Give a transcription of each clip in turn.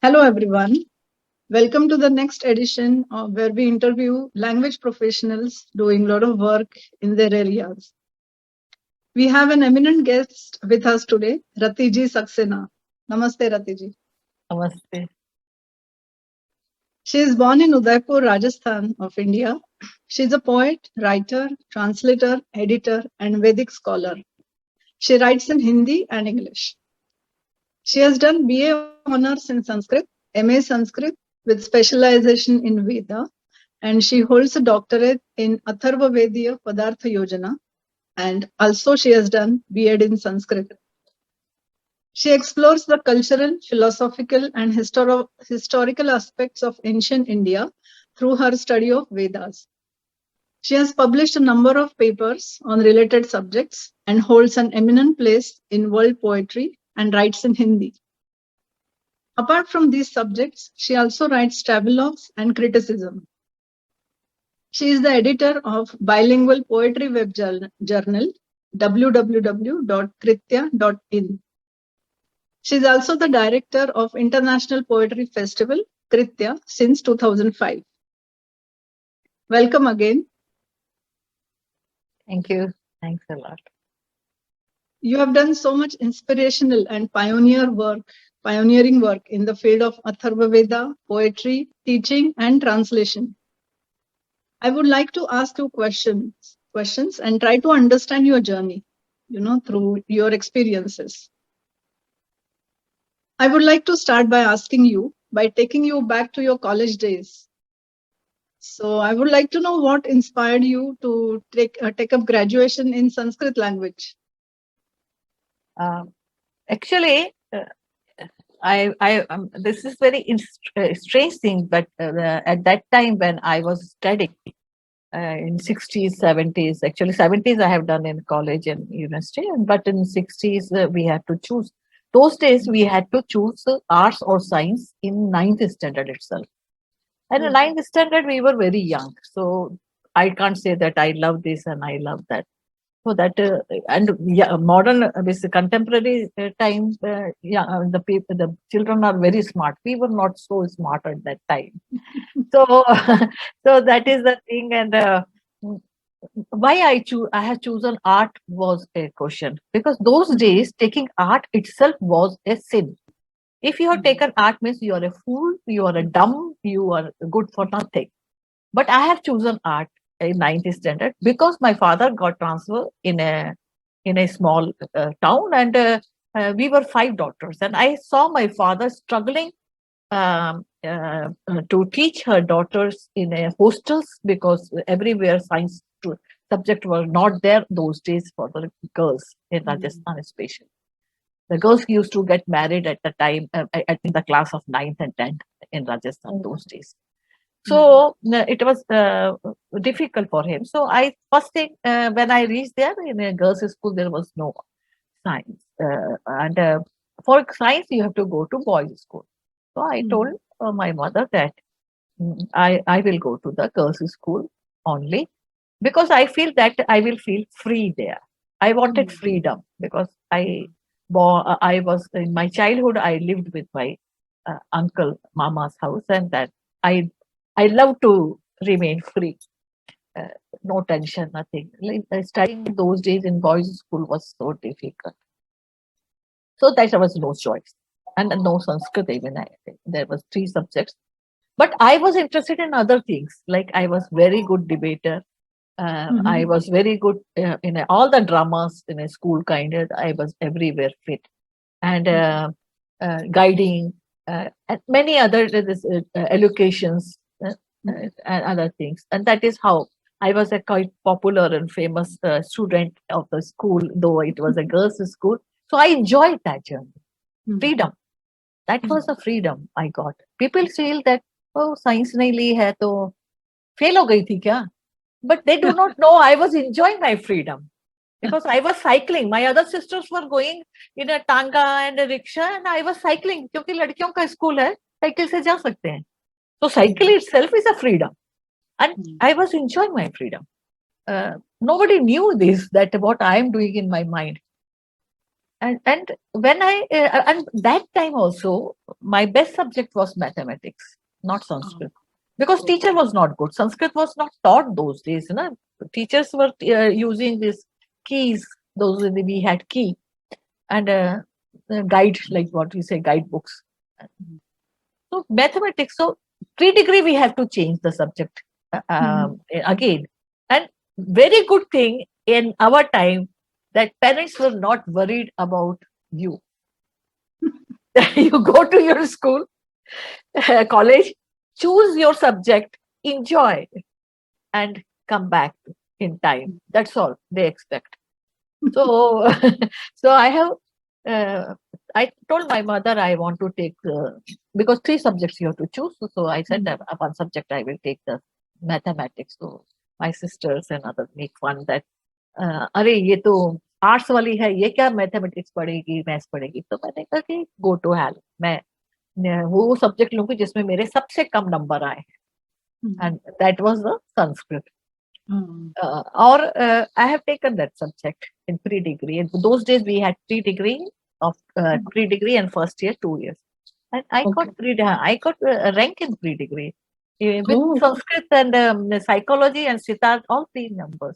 Hello, everyone. Welcome to the next edition where we interview language professionals doing a lot of work in their areas. We have an eminent guest with us today, Ratiji Saxena. Namaste, Ratiji. Namaste. She is born in Udaipur, Rajasthan of India. She is a poet, writer, translator, editor, and Vedic scholar. She writes in Hindi and English. She has done BA honors in Sanskrit, MA Sanskrit with specialization in Veda, and she holds a doctorate in Atharva Vediya Padartha Yojana, and also she has done B.Ed in Sanskrit. She explores the cultural, philosophical, and historical aspects of ancient India through her study of Vedas. She has published a number of papers on related subjects and holds an eminent place in world poetry and writes in Hindi. Apart from these subjects, she also writes travelogues and criticism. She is the editor of bilingual poetry web journal www.kritya.in. She is also the director of International Poetry Festival, Kritya, since 2005. Welcome again. Thank you. Thanks a lot. You have done so much inspirational and pioneering work in the field of Atharva Veda, poetry, teaching, and translation. I would like to ask you questions and try to understand your journey, through your experiences. I would like to start by asking you, by taking you back to your college days. So I would like to know what inspired you to take up graduation in Sanskrit language. Actually, this is very strange thing, but at that time when I was studying in 60s, 70s, actually 70s I have done in college and university, but in 60s we had to choose. Those days we had to choose arts or science in 9th standard itself. And in 9th standard we were very young, so I can't say that I love this and I love that. So that modern, this contemporary times, the children are very smart. We were not so smart at that time. So, so that is the thing. And why I had chosen art was a question, because those days taking art itself was a sin. If you have taken art, means you are a fool, you are a dumb, you are good for nothing. But I have chosen art in 9th standard because my father got transferred in a small town, and we were 5 daughters, and I saw my father struggling to teach her daughters in a hostels, because everywhere science subject were not there those days for the girls in Rajasthan especially. The girls used to get married at the time in the class of 9th and 10th in Rajasthan those days. So it was difficult for him. So first thing, when I reached there in a girls' school, there was no science. And for science, you have to go to boys' school. So I told my mother that I will go to the girls' school only, because I feel that I will feel free there. I wanted freedom, because I was in my childhood, I lived with my uncle, mama's house, and that I love to remain free. No tension, nothing. Studying those days in boys' school was so difficult. So that there was no choice. And no Sanskrit even. There was 3 subjects. But I was interested in other things. Like I was very good debater. I was very good in all the dramas in a school kind of. I was everywhere fit. And guiding and many other allocations. And other things, and that is how I was a quite popular and famous student of the school, though it was a girls' school. So I enjoyed that journey. Freedom. That was the freedom I got. People feel that, oh, science nahi li hai to fail ho gayi thi kya? But they do not know I was enjoying my freedom, because I was cycling. My other sisters were going in a tanga and a rickshaw, and I was cycling. क्योंकि लड़कियों का school है, cycle से जा सकते हैं. So cycle itself is a freedom, and I was enjoying my freedom. Nobody knew this, that what I am doing in my mind. And when and that time also, my best subject was mathematics, not Sanskrit, because teacher was not good. Sanskrit was not taught those days. You know, teachers were using these keys. Those we had key and guide, like what we say, guidebooks. So mathematics. So pre-degree we have to change the subject again. And very good thing in our time that parents were not worried about you. You go to your school, college, choose your subject, enjoy, and come back in time. That's all they expect. So, so I have. I told my mother I want to take because three subjects you have to choose. So I said that one subject I will take the mathematics. So my sisters and others make fun that अरे ये तो arts वाली है ये क्या mathematics पढ़ेगी maths पढ़ेगी तो मैंने कहा कि गो टू हेल मैं वो सब्जेक्ट लूंगी जिसमें मेरे सबसे कम नंबर आए and that was the Sanskrit or I have taken that subject in pre-degree. In those days, we had pre-degree of pre-degree and first year 2 years, and I got I got a rank in pre-degree with Sanskrit and psychology and Siddharth, all three numbers.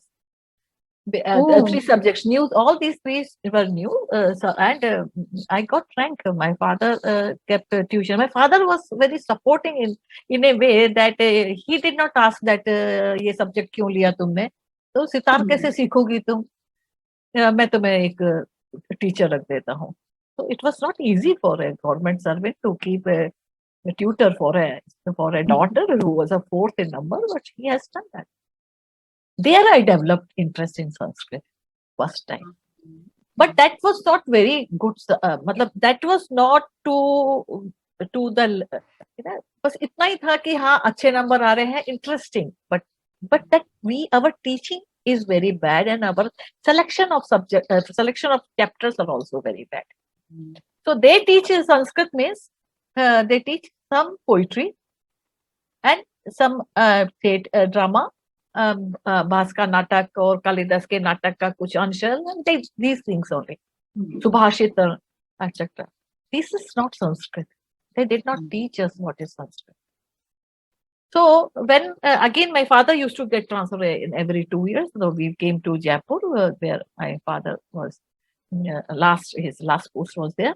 The three subjects new, all these three were new, and I got rank. My father kept tuition. My father was very supporting in a way that he did not ask that ये subject क्यों लिया तुमने तो सितार कैसे सीखोगी तुम मैं तुम्हें एक teacher रख देता हूँ. So it was not easy for a government servant to keep a tutor for a daughter who was a fourth in number, but he has done that. There I developed interest in Sanskrit first time. But that was not very good. That was not to the बस इतना ही था कि हाँ अच्छे number आ रहे हैं interesting. But that our teaching is very bad and our selection of selection of chapters are also very bad. So they teach in Sanskrit means they teach some poetry and some drama. भास का नाटक और कालिदास के नाटक का कुछ अंश these things only. Subhashita, etc. This is not Sanskrit. They did not teach us what is Sanskrit. So when again my father used to get transferred in every 2 years. So we came to Jaipur where my father was his last post was there,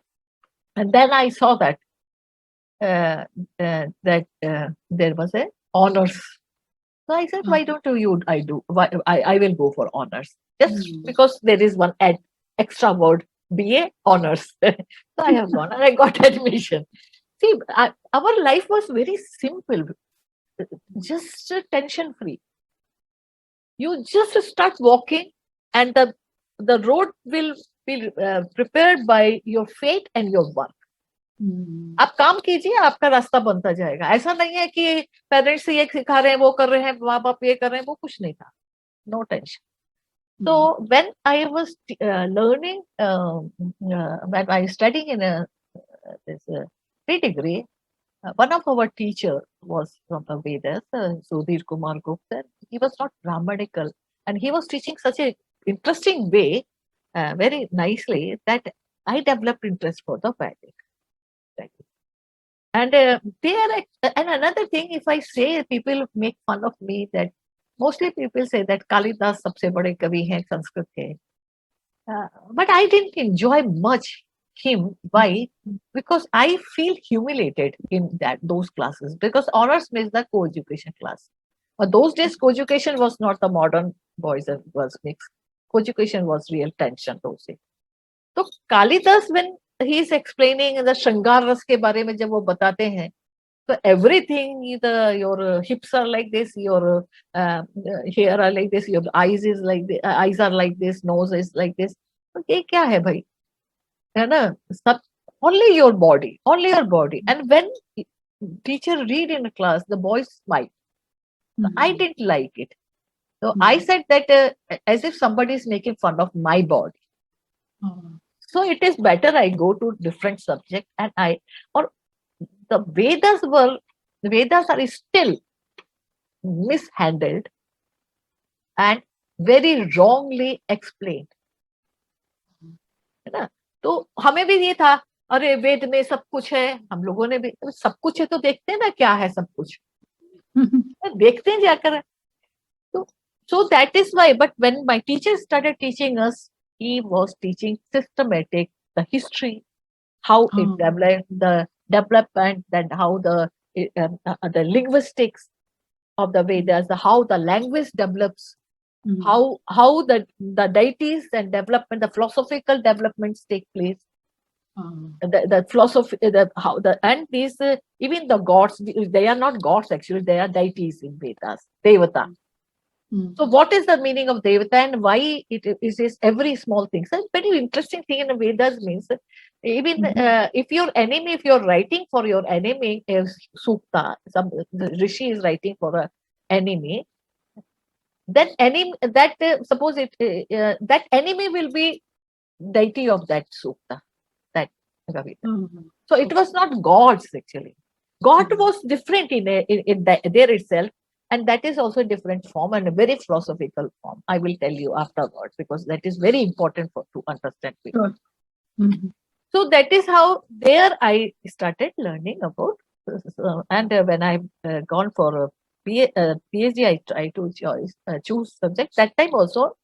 and then I saw that there was a honors. So I said, why don't you? I will go for honors just because there is one extra word, BA honors. So I have gone and I got admission. See, our life was very simple, just tension free. You just start walking, and the road will be prepared by your fate and your work. आप काम कीजिए आपका रास्ता बनता जाएगा ऐसा नहीं है कि पेरेंट्स ये सिखा रहे हैं वो कर रहे हैं माँ बाप ये कर रहे हैं वो कुछ नहीं था no tension so when I was learning when I was studying in this pre-degree one of our teacher was from the Vedas Sudhir Kumar Gupta. He was not Brahmanical and he was teaching such a interesting way very nicely that I developed interest for the Vedic. And and another thing, if I say, people make fun of me that mostly people say that Kalidas sabse bade kavi hai Sanskrit ke. But I didn't enjoy much him. Why? Because I feel humiliated in those classes because honors means the co-education class. But those days co-education was not the modern boys and girls mix. Co-education was real tension those days. So Kalidas when he is explaining the Shangar Ras ke bare mein jab wo batate hain, so everything, your hips are like this, your hair are like this, your eyes is like this, eyes are like this, nose is like this. So ये क्या है भाई? है ना? सब only your body. And when teacher read in a class, the boys smile. So I didn't like it. So I said that as if somebody is making fun of my body. So it is better I go to different subject and the Vedas are still mishandled and very wrongly explained. है ना? तो हमें भी ये था, अरे वेद में सब कुछ है, हम लोगों ने भी सब कुछ है तो देखते हैं ना क्या है सब कुछ, देखते हैं जाकर। तो so that is why, but when my teacher started teaching us, he was teaching systematic the history, how it Oh. developed, the development, and how the linguistics of the Vedas, how the language develops, Mm. how the deities and development, the philosophical developments take place, Oh. the philosophy, the how the and these even the gods, they are not gods actually, they are deities in Vedas, Devata. Mm. So, what is the meaning of Devata and why it is every small thing? So, very interesting thing in the Vedas means even if your enemy, if you're writing for your enemy, is Sukta, some the Rishi is writing for a enemy, then enemy that suppose it that enemy will be deity of that Sukta, that Kavita. Oh. So it was not gods actually. God Mhm. was different there itself, and that is also a different form and a very philosophical form. I will tell you afterwards because that is very important for to understand it. Sure. Mhm. So that is how there I started learning about. And when I've gone for a PhD, I tried to choose subject. That time also,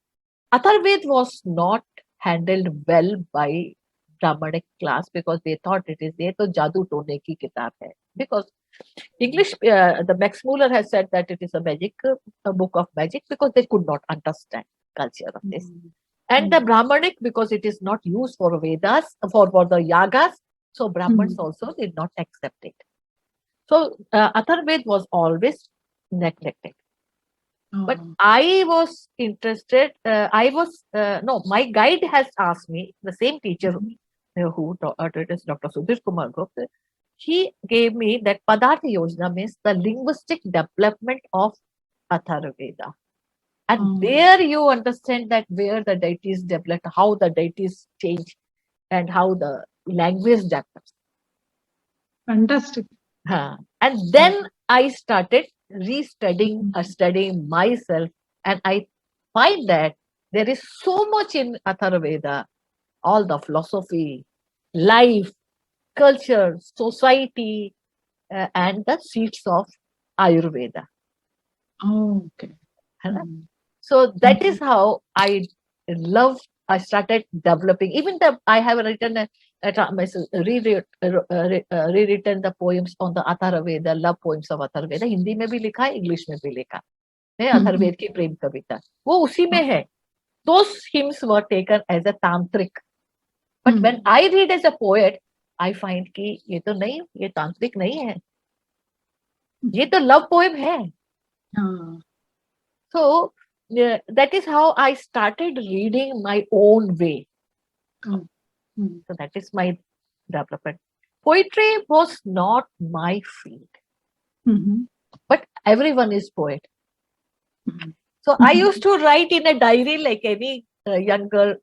Atharved was not handled well by Brahmanic class because they thought it is ये तो जादू टोने की किताब है. Because English, the Max Muller has said that it is a magic, a book of magic because they could not understand culture of this. Mm. And the Brahmanic because it is not used for Vedas, for the yagas, so Brahmins Mm. also did not accept it. So Atharved was always neglected. But Oh. I was interested. No, my guide has asked me, the same teacher who taught it is Dr. Sudhir Kumar Gupta. He gave me that Padartha Yojana means the linguistic development of Atharvaveda. And Oh. there you understand that where the deities developed, how the deities change, and how the language develops. Fantastic. And then I started restudying, studying myself, and I find that there is so much in Atharvaveda, all the philosophy, life, culture, society, and the seeds of Ayurveda. Oh, okay. है ना? Mm. So that is how I started developing. Even I have written rewritten the poems on the Atharvaveda, love poems of Atharvaveda. Hindi में भी लिखा है, English में भी लिखा है. अथर्ववेद की प्रेम कविता वो उसी में है. Those hymns were taken as a tantric. But when I read as a poet, I find कि ये तो नहीं, ये तांत्रिक नहीं है, ये तो love poem है. So that is how I started reading my own way. So that is my development. Poetry was not my field, but everyone is poet. So I used to write in a diary like any young girl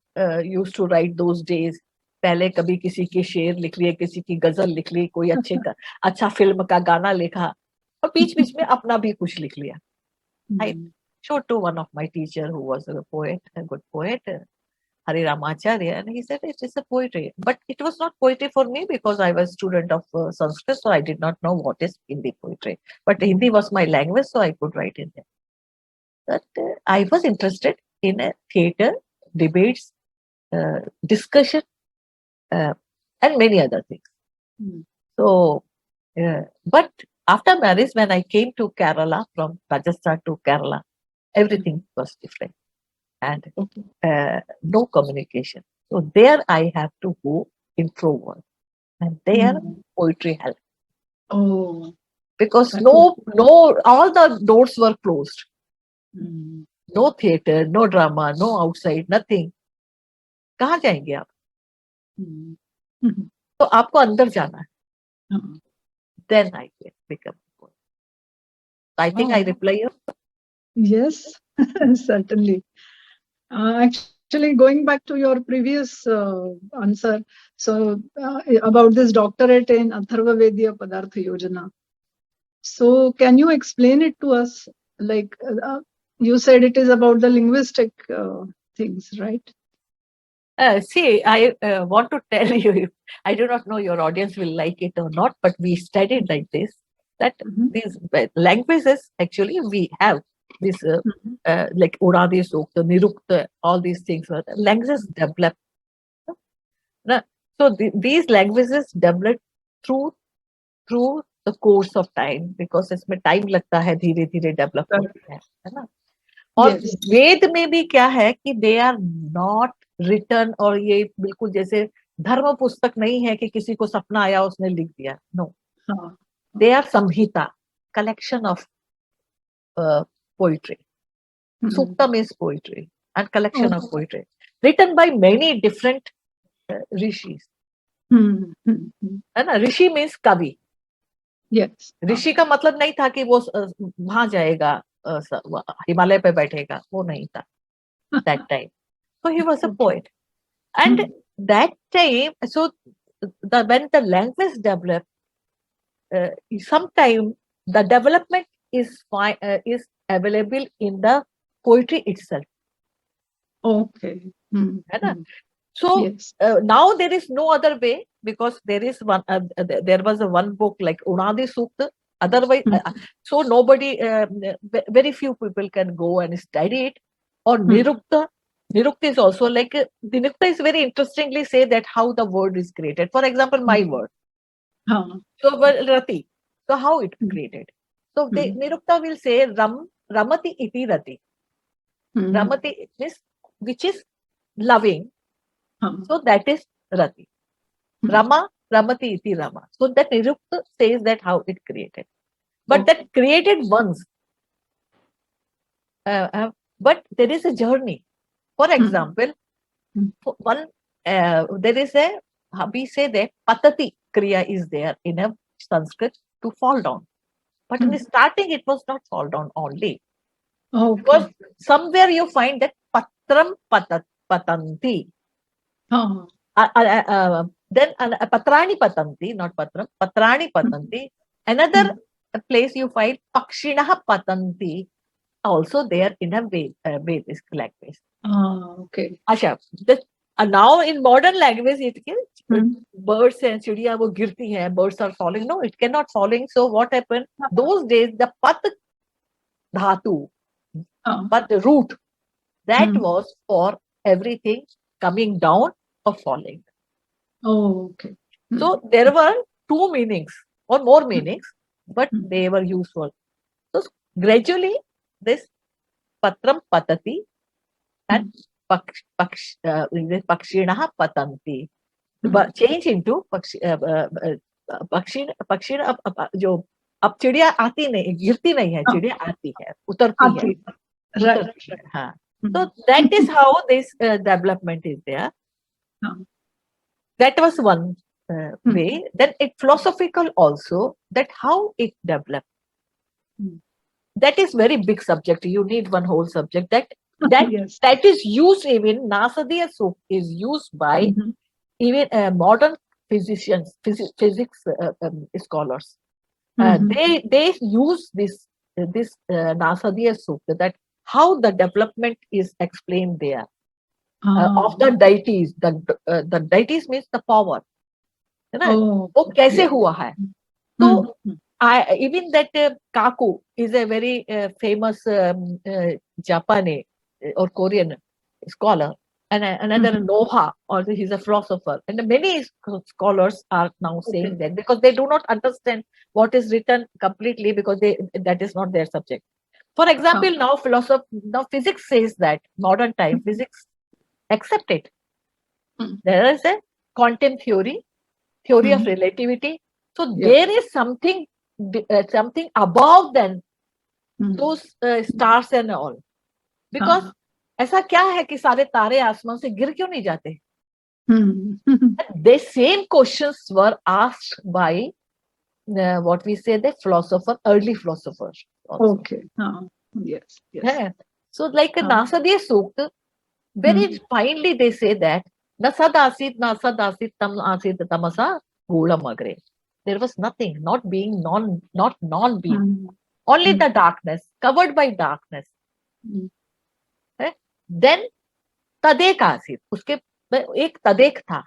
used to write those days. पहले कभी किसी के शेर लिख लिए, किसी की गजल लिख ली, कोई अच्छा फिल्म का गाना लिखा, और बीच बीच में अपना भी कुछ लिख लिया. I showed to one of my teacher who was a poet, a good poet, Hari Ramacharya, and he said it is a poetry. But it was not poetry for me because I was student of Sanskrit, so I did not know what is Hindi poetry. But Hindi was my language, so I could write in there. But I was interested in theatre, debates, discussion, and many other things. So, but after marriage, when I came to Kerala, from Rajasthan to Kerala, everything was different and no communication. So there I have to go introvert, and there poetry helped. Oh, Because that all the doors were closed. No theater, no drama, no outside, nothing. कहाँ जाएंगे आप? तो आपको अंदर जाना है. Then I become a poet. I think I reply you. Yes, certainly. Actually, going back to your previous answer, so about this doctorate in Atharva Vedya Padartha Yojana. So, can you explain it to us? Like you said, it is about the linguistic things, right? See, I want to tell you, I do not know your audience will like it or not, but we studied like this, that Mhm. these languages, actually, we have this, Mhm. like Udadi Sukta, Nirukta, all these things, languages develop. ना? So these languages develop through the course of time, because इसमें time लगता है, धीरे धीरे develop होती है ना? और Yes. वेद में भी क्या है कि दे आर नॉट रिटर्न, और ये बिल्कुल जैसे धर्म पुस्तक नहीं है कि किसी को सपना आया उसने लिख दिया, नो, हाँ. They are samhita, collection of poetry. Mhm. Sukta means poetry and collection Oh. of poetry written by many different rishis. Mhm. Mhm. है ना? ऋषि मीन्स कवि. Yes. ऋषि का मतलब नहीं था कि वो वहां जाएगा, हिमालय पे बैठेगा, वो नहीं था that time. So he was a Okay. poet. And Mhm. that time, so when the language developed, sometime the development is available in the poetry itself. Okay. Mhm. है ना? Mhm. So Yes. now there is no other way, because there is one. There was a one book like Unadi Sukta. Otherwise, Mhm. so nobody, very few people can go and study it. Or Mhm. Nirukta. Nirukta is also like Nirukta is very interestingly say that how the word is created. For example, my Mhm. word. हाँ. So Rati. So how it Mhm. created? So they, Mhm. Nirukta will say Ramati iti Rati. Mhm. Ramati is, which is loving. हाँ. So that is Rati. Mhm. Rama, Ramati iti Rama. So that Nirukta says that how it created. But Okay. that created once. But there is a journey. For example, Mhm. one there is a, we say that patati kriya is there in a Sanskrit, to fall down. But in the Mhm. starting, it was not fall down only. Because Okay. somewhere you find that patram patanti. हाँ. Then patrani patanti, not patram, patrani patanti. Another Mhm. place you find pakshinaha patanti, also there in a Vedic language. हाँ. Okay. Asha, now in modern language, it can Mhm. birds and chidiya wo girti hai, birds are falling. No, it cannot falling. So what happened? हाँ. Those days, the pat dhatu, हाँ. but the root, that Mhm. was for everything coming down or falling. Oh, okay. So Mhm. there were two meanings or more Mhm. meanings, but Mhm. they were useful. So gradually, this patram patati and pakshinaha patanti Mhm. change into पक्षी जो अब चिड़िया आती नहीं, गिरती नहीं है, हाँ. चिड़िया आती है, उतरती है, आती. Right. उतरती है. Right. हाँ. So Mhm. that is how this development is there. हाँ. That was one Mhm. way. Then it philosophical also, that how it developed. Mhm. That is very big subject. You need one whole subject. That Yes. that is used, even Nasadiya Suk is used by Mhm. even modern physicians, physics scholars. Mhm. They use this Nasadiya Sukta, that how the development is explained there of the हाँ. deities. The deities means the power. है ना? Oh, वो कैसे yes. हुआ है? Mhm. So even that Kaku is a very famous Japanese or Korean scholar, and another Mhm. Noha, also he's a philosopher, and many scholars are now saying Okay. that, because they do not understand what is written completely, because that is not their subject. For हाँ. example, now physics says that modern time physics accept it. Mhm. There is a quantum theory of Mhm. relativity. So Yes. there is something above than Mhm. those stars and all. Because हाँ. ऐसा क्या है कि सारे तारे आसमान से गिर क्यों नहीं जाते? Mhm. The same questions were asked by what we say the early philosophers also. Okay. हाँ. Yes. Yes. Yeah. So like हाँ. Nasadiya Sukta, very Mhm. finely they say that Nasad asit tam asit tamasa gulam agre. There was nothing, not being, not non-being. Mhm. Only Mhm. the darkness, covered by darkness. Mhm. Then तदेक आसित, उसके एक तदेक था.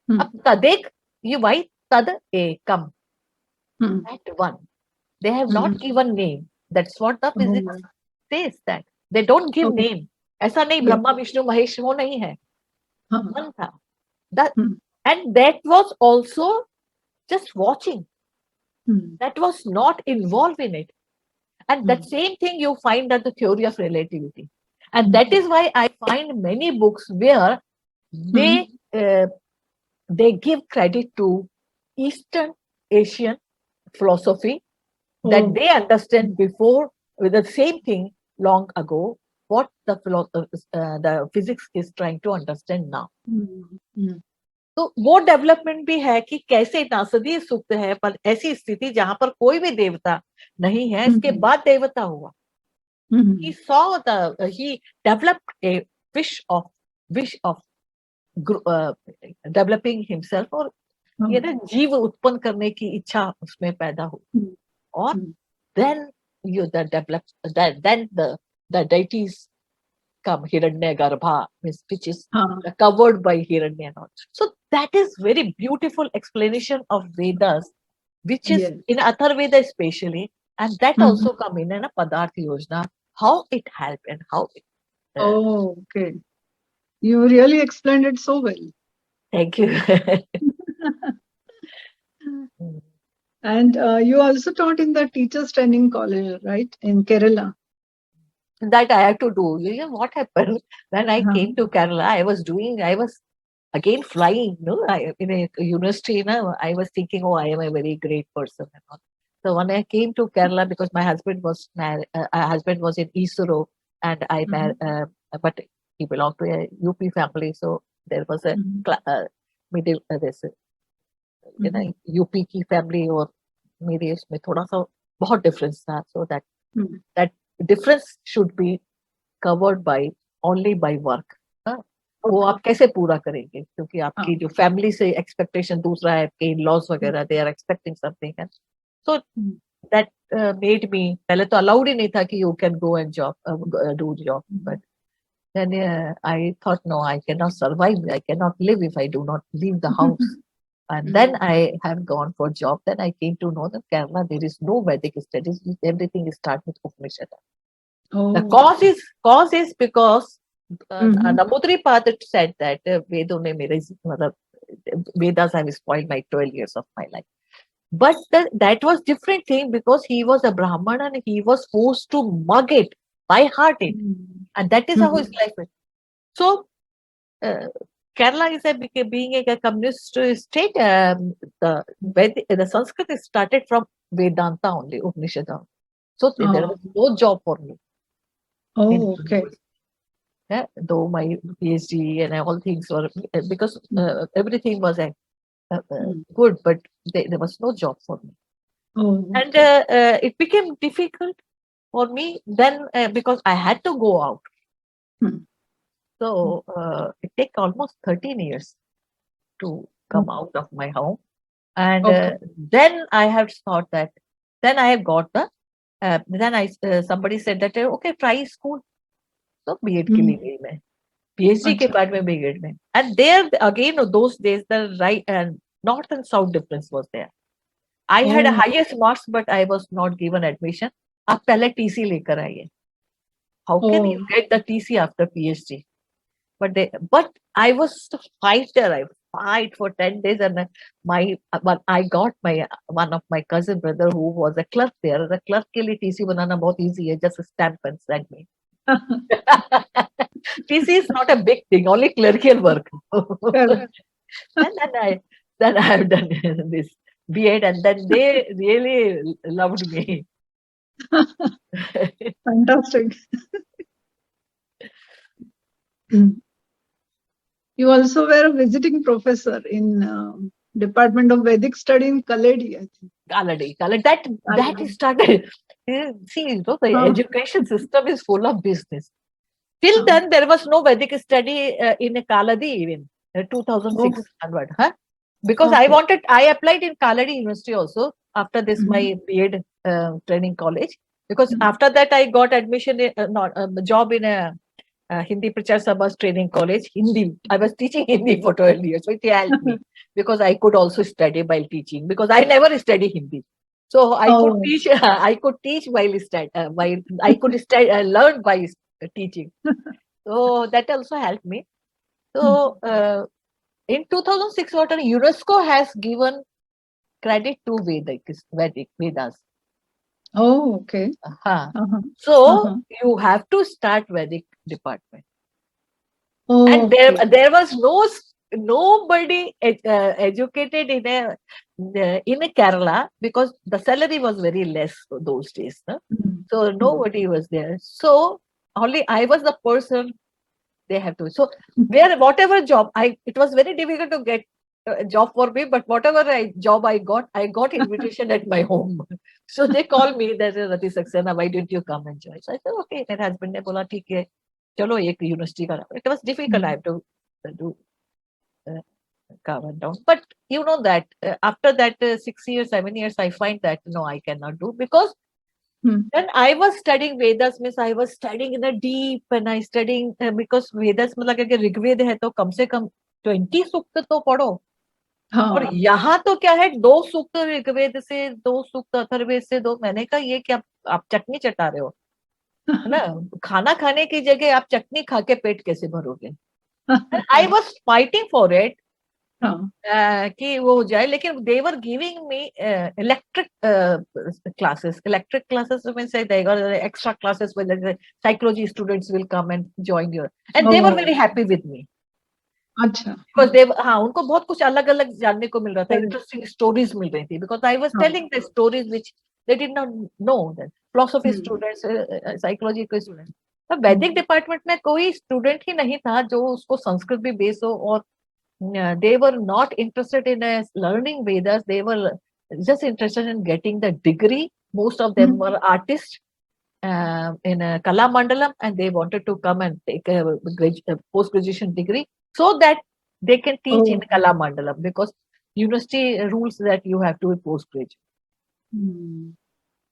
Hmm. अब तदेक, you write tad ekam, Hmm. that one. They have not Hmm. given name. That's what the physics Oh. says, that they don't give Okay. name. ऐसा नहीं Yeah. Brahma Vishnu Mahesh वो नहीं है. Huh. One था. That, Hmm. and that was also just watching. Hmm. That was not involved in it. And that Hmm. same thing you find at the theory of relativity. And Hmm. that is why I find many books where they give credit to Eastern Asian philosophy, that Oh. they understand before with the same thing long ago what the physics is trying to understand now. Hmm. Hmm. तो वो development भी है कि कैसे नासदी सुक्त है, पर ऐसी स्थिति जहां पर कोई भी देवता नहीं है, इसके Hmm. बाद देवता हुआ. Hmm. He developed a wish of developing himself, और ये ना जीव उत्पन्न करने की इच्छा उसमें पैदा हुई. Hmm. और Hmm. then you the develop then the deities come, Hiranyagarbha, which is Huh. covered by Hiranya and all. So that is very beautiful explanation of Vedas, which is Yes. in Atharveda especially, and that Mhm. also come in a Padarth Yojana, how it helped and how it. Oh, okay. You really explained it so well. Thank you. And you also taught in the Teachers Training College, right, in Kerala? That I had to do. You know what happened when I Uh-huh. came to Kerala? I was again flying. No, in a university. I was thinking, oh, I am a very great person and all. So when I came to Kerala, because my husband was in ISRO, and but he belonged to a UP family, so there was a middle this UP की family और मेरे इसमें थोड़ा सा बहुत difference था, so that difference should be covered by only by work. वो आप कैसे पूरा करेंगे, क्योंकि आपकी जो फैमिली से एक्सपेक्टेशन दूसरा है, आपके लॉस वगैरह, they are expecting something. So that made me, पहले तो अलाउड ही नहीं था कि you can go and do job, but then I thought, no, I cannot survive, I cannot live if I do not leave the house. And then I have gone for job. Then I came to know that Kerala there is no Vedic studies, everything is start with Upanishad. The cause is because Nambudri Padat said that Vedas have spoiled my 12 years of my life. But that was different thing, because he was a Brahman and he was forced to mug it, by heart it. And that is how his life went. So Kerala is being a communist state. The Sanskrit is started from Vedanta only, Upanishad. So there was no job for me. Oh, okay. Yeah, though my PhD and all things were, because everything was good, but there was no job for me. Oh, And it became difficult for me then, because I had to go out. So it took almost 13 years to come out of my home. And then I have thought that, then I have got the, somebody said that, okay, try school. So B.Ed के लिए गई मैं, PhD के बाद में B.Ed में. And there again, those days, the right and north and south difference was there. I had a highest marks, but I was not given admission. आप पहले TC लेकर आइए. How can you get the TC after PhD? But I was a fighter. I fight for 10 days, and I got one of my cousin brother who was a clerk there. The clerk के लिए TC बनाना बहुत easy है, just a stamp and send me. TC is not a big thing, only clerical work. And then I have done this B.Ed, and then they really loved me. Fantastic. You also were a visiting professor in Department of Vedic Study in Kaledi, I think. Kaladi. That is started. See, the education system is full of business. Till then, there was no Vedic study in Kaladi even, 2006 onward. Because I applied in Kaladi University also after this, my B.Ed training college. Because after that, I got admission, job in a Hindi Prachar Sabha's training college, Hindi. I was teaching Hindi for 12 years, so it helped me because I could also study while teaching because I never study Hindi. So I could Oh. teach. I could teach while while I could learn by teaching. So that also helped me. So in 2006, what UNESCO has given credit to Vedic Vedas. Oh, okay. Uh-huh. Uh-huh. So Uh-huh. you have to start Vedic department. Oh, And okay. there was nobody educated in a Kerala because the salary was very less those days. No? Mm. So nobody was there. So only I was the person they have to. So whatever job it was very difficult to get a job for me, but whatever job I got invitation at my home. So they called me that Rati Saxena, why didn't you come and join? So I said, okay. My husband ने बोला ठीक है, चलो एक university का. It was difficult. I have to do come and down. But you know that after that 6 years, 7 years, I find that no, I cannot do because when I was studying Vedas, means I was studying in a deep and I studying because Vedas मतलब अगर ऋग्वेद है तो कम से कम 20 सूक्त तो पढ़ो और हाँ. यहाँ तो क्या है 2 सूक्त ऋग्वेद से 2 सूक्त अथर्ववेद से 2 मैंने कहा ये क्या आप चटनी चटा रहे हो है ना खाना खाने की जगह आप चटनी खा के पेट कैसे भरोगे I was fighting for it हाँ. कि वो हो जाए लेकिन they were giving me electric classes में से extra classes psychology students will come and join your and they were Oh, very happy with me अच्छा. बिकॉज दे हाँ उनको बहुत कुछ अलग अलग जानने को मिल रहा था Correct. इंटरेस्टिंग स्टोरीज मिल रही थी बिकॉज आई वॉज हाँ. Telling the stories which they did not know that philosophy hmm. Students psychology के स्टूडेंट तो वैदिक डिपार्टमेंट में कोई स्टूडेंट ही नहीं था जो उसको संस्कृत भी बेस हो और they were not interested in learning Vedas. They were just interested in getting the degree. Most of them were artists in a Kala Mandalam, and they wanted to come and take a post-graduation degree so that they can teach in Oh. Kala Mandalam because university rules that you have to be post-graduate.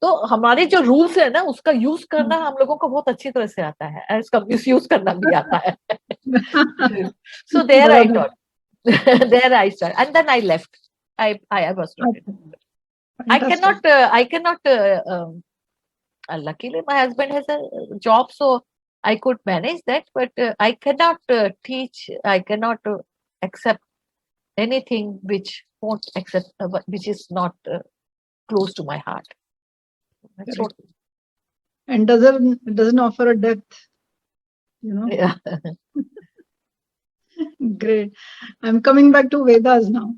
तो हमारे जो rules है ना उसका use करना हम लोगों को बहुत अच्छी तरह से आता है और इसका मिसयूज करना भी आता है सो देयर आई बराबर. Thought there I started, and then I left. I was not. I Fantastic. cannot. Luckily, my husband has a job, so I could manage that. But I cannot teach. I cannot accept anything which won't accept, which is not close to my heart. That's Correct. what. And doesn't offer a depth, you know. Yeah. Great. I'm coming back to Vedas now.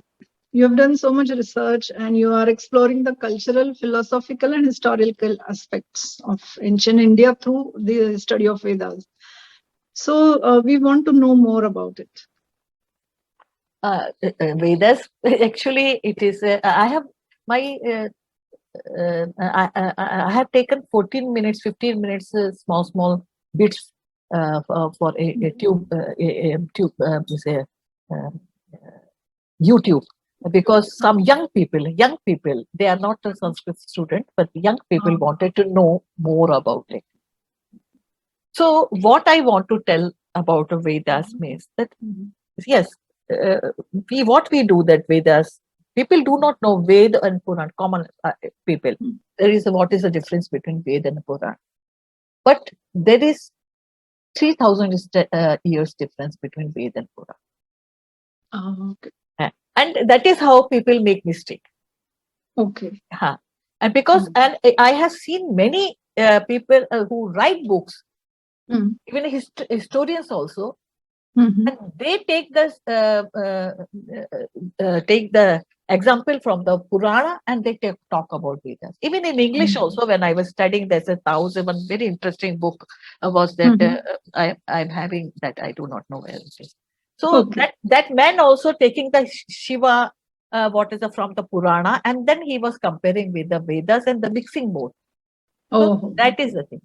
You have done so much research and you are exploring the cultural, philosophical, and historical aspects of ancient India through the study of Vedas. So we want to know more about it. Vedas, actually, it is. I have my. I have taken 14 minutes, 15 minutes, small bits for a tube, say, YouTube. Because some young people, they are not a Sanskrit student, but young people wanted to know more about it. So what I want to tell about Vedas means that, yes, what we do that Vedas, people do not know Ved and Puran, common people. There is what is the difference between Ved and Puran. But there is 3,000 years difference between Ved and Puran. Okay. And that is how people make mistake. Okay. And because and I have seen many people who write books, even historians also, and they take this take the example from the Purana and they talk about Vedas. Even in English also, when I was studying, there's one very interesting book was that I'm having that I do not know where it is. So that man also taking the Shiva, what is from the Purana, and then he was comparing with the Vedas and the mixing both. So that is the thing.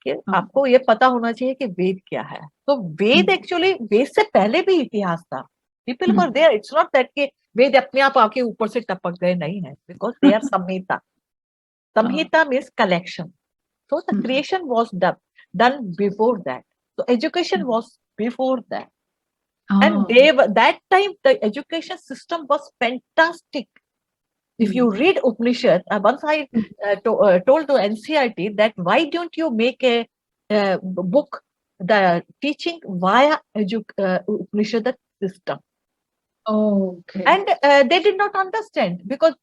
कि आपको ये पता होना चाहिए कि वेद क्या है तो वेद एक्चुअली वेद से पहले भी इतिहास था people were there it's not that कि वेद अपने आप आके ऊपर से टपक गए नहीं है because they are samhita means collection so the creation was done before that So education was before that. Oh, And that time, the education system was fantastic. If you read Upanishad, once I told to NCRT that why don't you make a book, the teaching via Upanishad system, okay. and they did not understand because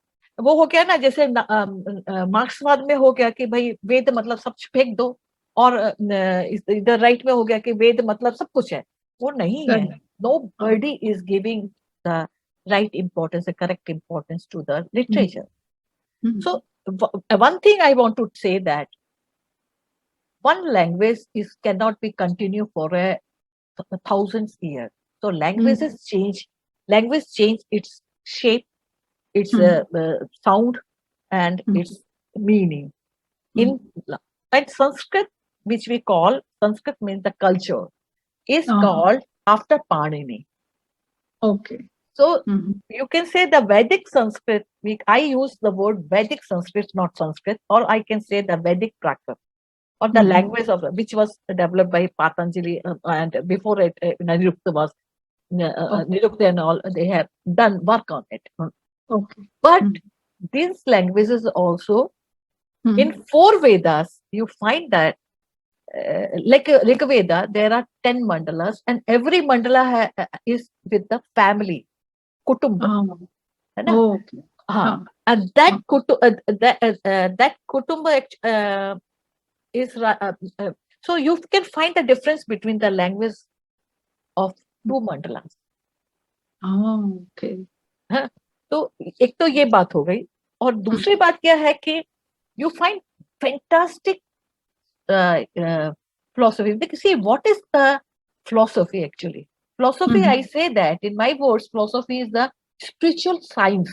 वो हो गया ना जैसे मार्क्सवाद में हो गया कि भाई वेद मतलब सब फेंक दो और इधर राइट में हो गया कि वेद मतलब सब कुछ है, वो नहीं है. Correct. Nobody is giving the right importance, the correct importance to the literature. Mhm. So one thing I want to say that one language is cannot be continue for a thousands years. So languages change. Language change its shape, its sound, and its meaning. In and Sanskrit, which we call Sanskrit means the culture, is called after Panini. Okay. So you can say the Vedic Sanskrit. I use the word Vedic Sanskrit, not Sanskrit, or I can say the Vedic Prakrit, or the language of which was developed by Patanjali, and before it, Nirukta was Nirukta and all. They have done work on it. Okay. But these languages also in 4 Vedas, you find that like Rig Veda, there are 10 mandalas, and every mandala is with the family, kutumba. है ना? Okay. हाँ, and that that kutumba is so you can find the difference between the language of 2 mandalas. Okay. हाँ, तो एक तो ये बात हो गई, और दूसरी बात क्या है कि you find fantastic philosophy. See, what is the philosophy actually? Philosophy, I say that in my words, philosophy is the spiritual science.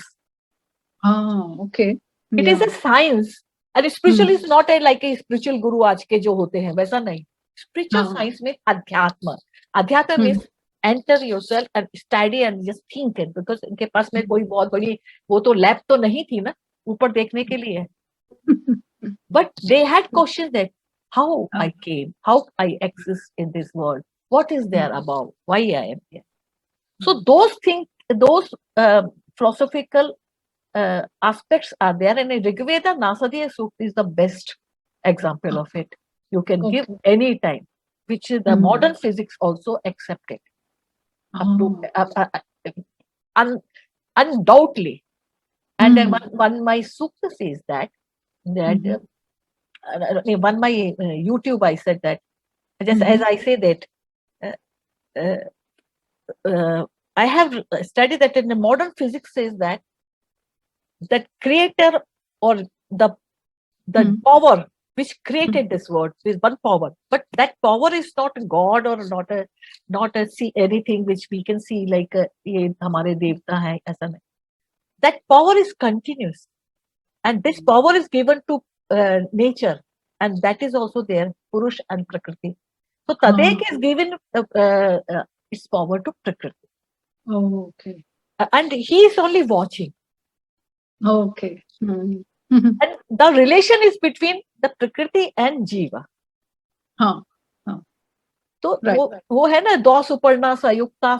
Okay. It is a science. And spiritual is not like a spiritual guru आज के जो होते हैं, वैसा नहीं. Spiritual science means अध्यात्म. अध्यात्म means enter yourself and study and just think it, because इनके पास में कोई बहुत बड़ी वो तो लैब तो नहीं थी ना ऊपर देखने के लिए. But they had questions that how I came, how I exist in this world, what is there about, why I am here. So those things, those philosophical aspects are there, and Rigveda Nasadiya Sukta is the best example of it. You can give any time, which is the modern physics also accepted. Up to, undoubtedly. And one my Sukta says that one my YouTube I said that, just as I say that I have studied that in the modern physics says that creator or the power which created this world is one power, but that power is not God or not a see anything which we can see like ये हमारे देवता है ऐसा नहीं. That power is continuous, and this power is given to nature, and that is also there, Purush and Prakriti. So Tadek is given its power to Prakriti. Okay. And he is only watching. Okay. And the relation is between the Prakriti and Jiva. तो वो है ना दो सुपर्णा संयुक्ता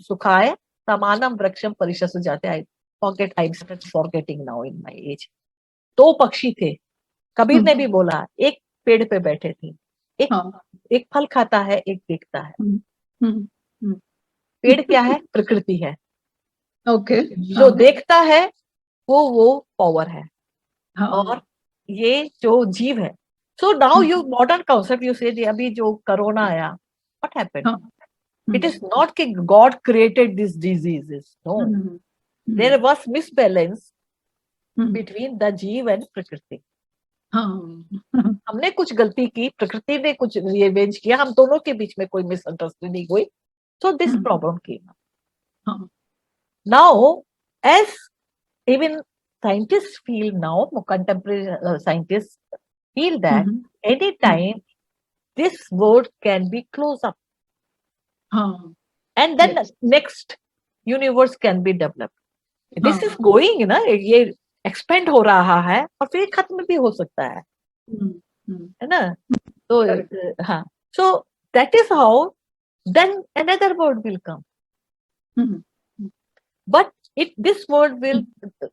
सुखाय समानम वृक्षम परिशस जाते. I forget, I am forgetting now in my age. 2 पक्षी थे, कबीर ने भी बोला, एक पेड़ पे बैठे थे, एक फल खाता है, एक देखता है. पेड़ क्या है? प्रकृति है. ओके. जो देखता है वो पावर है, और ये जो जीव है. So now you modern concept you say अभी जो कोरोना आया, what happened? It is not कि God created these diseases. No, there was misbalance between the जीव and प्रकृति. हमने कुछ गलती की, प्रकृति ने कुछ रिवेंज किया, हम दोनों के बीच में कोई मिसअंडरस्टैंडिंग हुई. So this problem came up. Now, as even scientists feel now, contemporary scientists feel that anytime this word can be closed up, and then next universe can be developed. This is going, ना ये expand हो रहा है और फिर खत्म भी हो सकता है, है ना? So, Correct. so that is how then another word will come. Mhm. But this word will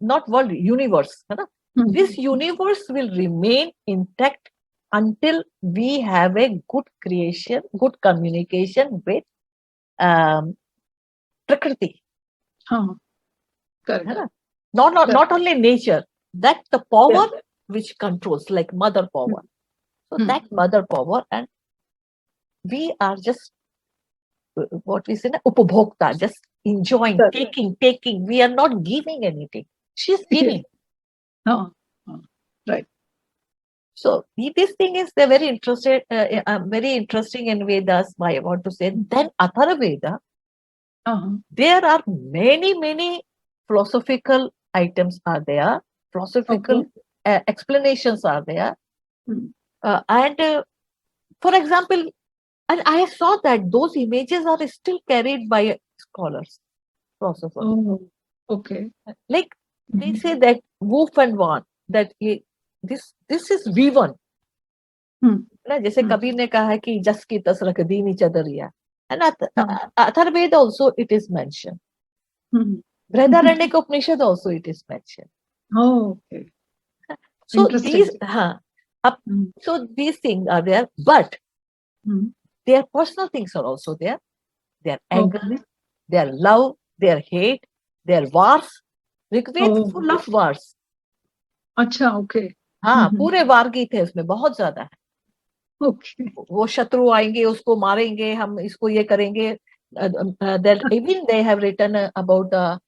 not world universe. है ना? Mhm. This universe will remain intact until we have a good creation, good communication with Prakriti. हाँ, correct. है ना? Not Correct. only nature, that the power Yes. which controls, like mother power. So Hmm. that mother power, and we are just what we say, upabhokta, just enjoying, Correct. taking. We are not giving anything. She's giving. हाँ, हाँ, right. So this thing is very interested, very interesting in Vedas. I want to say. Then Atharvaveda, हाँ, there are many philosophical items are there, philosophical explanations are there, Hmm. and for example, and I saw that those images are still carried by scholars, philosophers. Oh, okay. Like they Mhm. say that Wolf and One, that this is V1. Hmm. ना जैसे Hmm. Kabir ने कहा है कि जस की तस रख दीनी चदरिया, and हाँ. Atharvaveda also it is mentioned. Hmm. Brihadaranyaka Upanishad also it is mentioned. Oh, okay. So Interesting. Hmm. so these things are there, but Hmm. their personal things are also there. Their anger, Okay. their love, their hate, their wars. Rigved Oh, full of wars. अच्छा, okay. हाँ, Mhm. पूरे वार गीत है उसमें, बहुत ज्यादा है. Okay. वो शत्रु आएंगे, उसको मारेंगे, हम इसको ये करेंगे. That even they have written about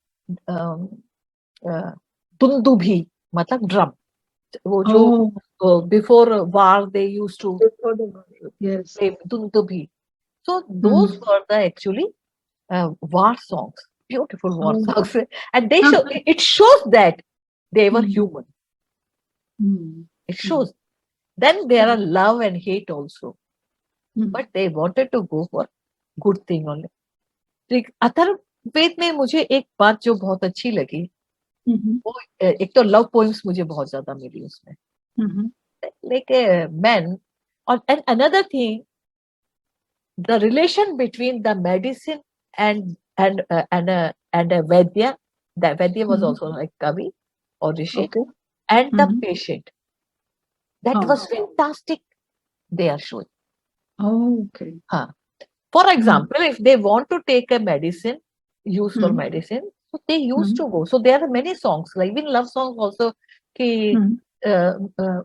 दुंदुभी, मतलब ड्रम. वो Oh, जो before war they used to before the war. Yes. play दुंदुभी. So those Hmm. were the actually war songs, beautiful war Oh. songs, and they show it shows that they were Hmm. human. Hmm. It Hmm. shows. Then there are love and hate also, Hmm. but they wanted to go for good thing only. Atharvaveda में मुझे एक बात जो बहुत अच्छी लगी, Mhm. वो एक तो लव पोएम्स मुझे बहुत ज्यादा मिली उसमें, Mhm. like men, and another thing, the relation between the medicine and a Vaidya. The Vaidya was Mhm. also like Kavi or Rishi, Okay. and the Mhm. patient. That हाँ. was fantastic. They are showing. Oh, okay. For Hmm. example, if they want to take a medicine, use for Hmm. medicine, so they used Hmm. to go. So there are many songs, like even love songs also, कि Hmm.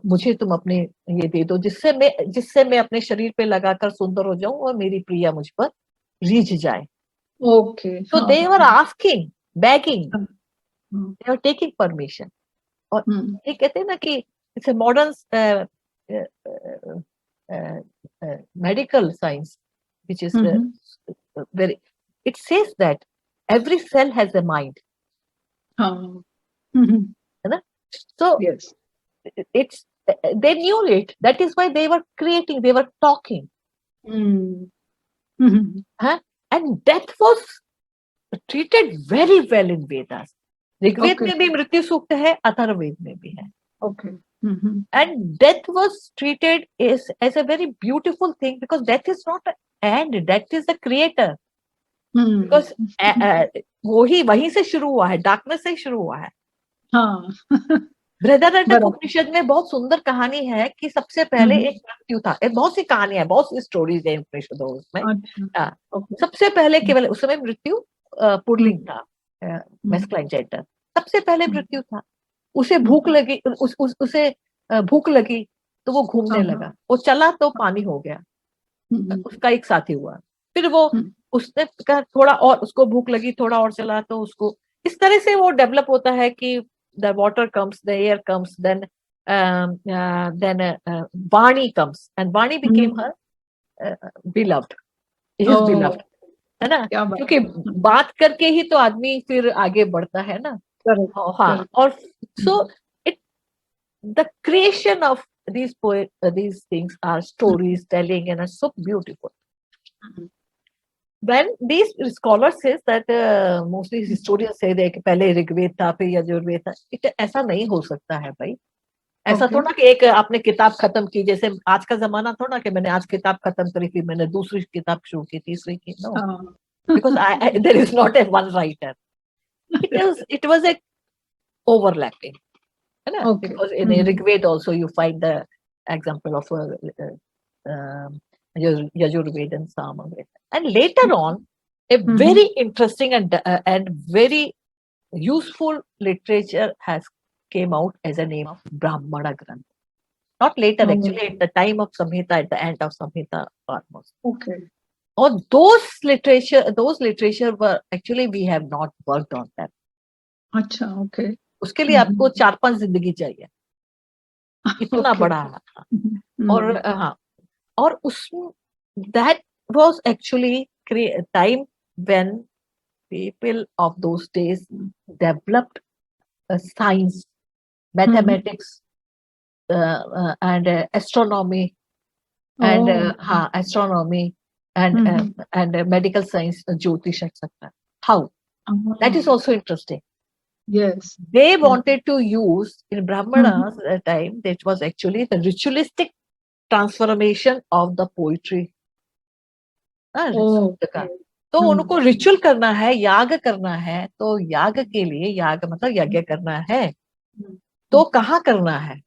मुझे तुम अपने ये दे दो जिससे मैं अपने शरीर पे लगाकर सुंदर हो जाऊं और मेरी प्रिया मुझ पर रीझ जाए. Okay. So हाँ. they were asking, begging, हाँ. हाँ. they were taking permission. और Hmm. ये कहते हैं ना कि it's a modern medical science, which is Mhm. very. It says that every cell has a mind. हाँ. Mhm. है ना? So Yes. it's they knew it. That is why they were creating. They were talking. Hmm. Mhm. Huh? And death was treated very well in Vedas. Rigveda Okay. में भी मृत्यु सूक्त है, अथर्ववेद में भी है. Okay. Mhm. And death was treated as a very beautiful thing, because death is not an end, death is the creator. Hmm. Because वहीं से शुरू हुआ है, डार्कनेस से शुरू हुआ है. हाँ. बृहदारण्यक बराबर. उपनिषद में बहुत सुंदर कहानी है कि सबसे पहले Mhm. एक मृत्यु था. बहुत सी कहानियां है, बहुत सी स्टोरीज है उपनिषदों में. अच्छा. Okay. सबसे पहले केवल उस समय मृत्यु पुल्लिंग था, Hmm. Masculine gender. सबसे पहले मृत्यु था. उसे Hmm. भूख लगी, उसे भूख लगी तो वो घूमने हाँ. लगा. वो चला तो पानी हो गया. Mhm. उसका एक साथी हुआ. फिर वो Hmm. उसने कहा थोड़ा और, उसको भूख लगी, थोड़ा और चला तो उसको, इस तरह से वो डेवलप होता है कि the water comes, the air comes, then Vani comes, and Vani became her beloved, his Oh, beloved. है ना? क्या बात. क्योंकि बात करके ही तो आदमी फिर आगे बढ़ता है ना. Correct. हाँ. Correct. और so it the creation of these things are stories telling and are so beautiful. Mhm. When these scholars says that mostly historians say that कि पहले ऋग्वेद था फिर यजुर्वेद था, it ऐसा नहीं हो सकता है भाई. ऐसा Okay. थोड़ा कि एक आपने किताब खत्म की, जैसे आज का जमाना थोड़ा कि मैंने आज किताब खत्म करी फिर मैंने दूसरी किताब शुरू की, तीसरी की, no, because there is not a one writer. It was a overlapping, है ना? Okay. Because in Rigved also you find the example of Yajurved and Samaved, and later on a very interesting and very useful literature has came out as a name of Brahmana Granth. Not later, Oh. actually, at the time of Samhita, at the end of Samhita almost. Okay. Or those literature were actually we have not worked on them. अच्छा, okay. उसके लिए आपको 4-5 जिंदगी चाहिए, इतना Okay. बड़ा है। और हाँ, और उस that was actually time when people of those days developed science, mathematics, and astronomy, and astronomy and medical science, Jyotish, etc. How? That is also interesting. Yes. They wanted to use in Brahmanas time, that was actually the ritualistic transformation of the poetry. तो उनको ritual करना है, याग करना है, तो याग के लिए, याग मतलब यज्ञ करना है, तो कहाँ करना है?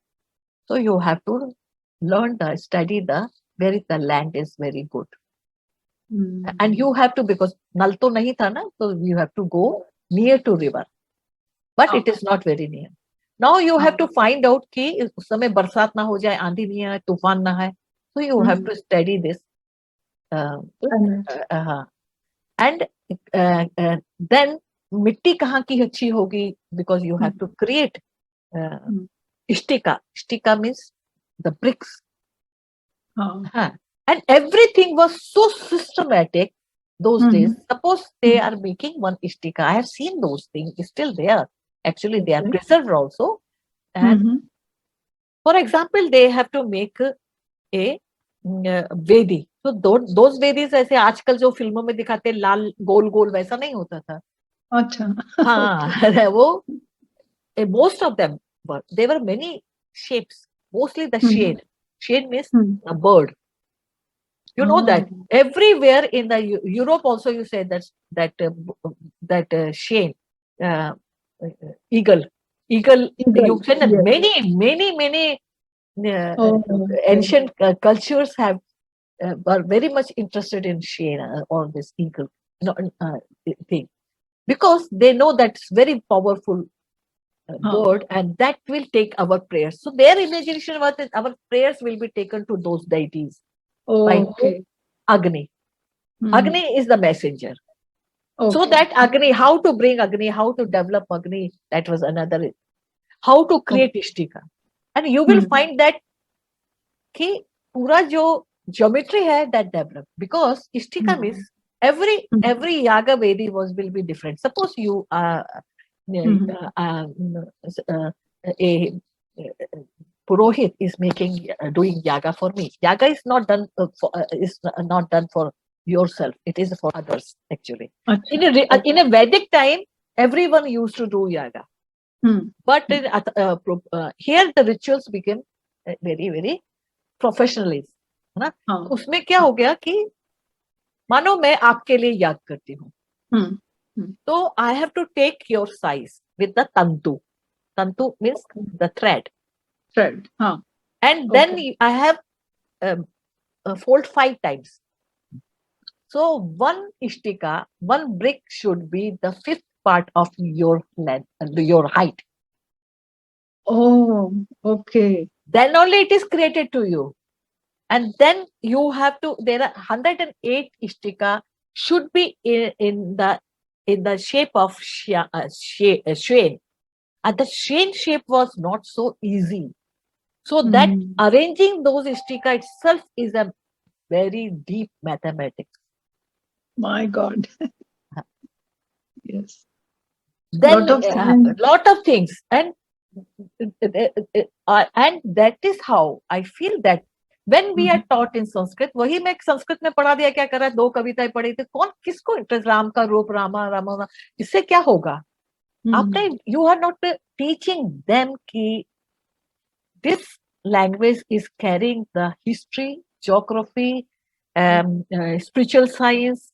So you have to learn study where the land is very good. And you have to, because नल तो नहीं था ना, so you have to go near to river. But it is not very near. Now you have to find out कि उस समय बरसात ना हो जाए, आंधी नहीं आए, तूफान ना आए. So you have to study this. And then मिट्टी कहाँ की अच्छी होगी, because you have to create ishtika. Ishtika means the bricks. And everything was so systematic those days. Suppose they are making one ishtika. I have seen those things still there. Actually, they are preserved also. And for example, they have to make a वेदी. तो those वेदीज ऐसे आजकल जो फिल्मों में दिखाते लाल गोल गोल वैसा नहीं होता था. अच्छा. हाँ, वो most of them were, there were many shapes, mostly the shade. Shade means a bird. You know that everywhere in the Europe also you say that shade, eagle. You said that many ancient cultures were very much interested in shade or this eagle thing, because they know that's very powerful bird, and that will take our prayers. So their imagination was that our prayers will be taken to those deities. By Agni. Agni is the messenger. So that Agni, how to bring Agni, how to develop Agni, that was another. How to create Ishtika. And you will find that कि पूरा जो geometry है that developed, because Ishtika means every yaga vedi will be different. Suppose you a Purohit is doing yaga for me. Yaga is not done for yourself. It is for others actually. In a Vedic time, everyone used to do yaga. But here the rituals became very very professionalized. है ना? उसमें क्या हो गया कि मानो मैं आपके लिए याग करती हूँ, तो I have to take your size with the tantu. Tantu means the thread. And then I have fold 5 times. So one ishtika, one brick should be the 5th part of your length, your height. Oh, okay. Then only it is created to you. And then you have to, there are 108 ishtika should be in the shape of Shane. And the Shane shape was not so easy. So that arranging those ishtika itself is a very deep mathematics. My God. Yes. Then lot of things. And that is how I feel that when we are taught in Sanskrit, वही मैं संस्कृत में पढ़ा दिया, क्या कर रहा है, 2 कविताएं पढ़ी थी, कौन किसको इंटरेस्ट, राम का रूप, रामा, इससे क्या होगा? आपने, you are not teaching them कि this language is carrying the history, geography, spiritual science,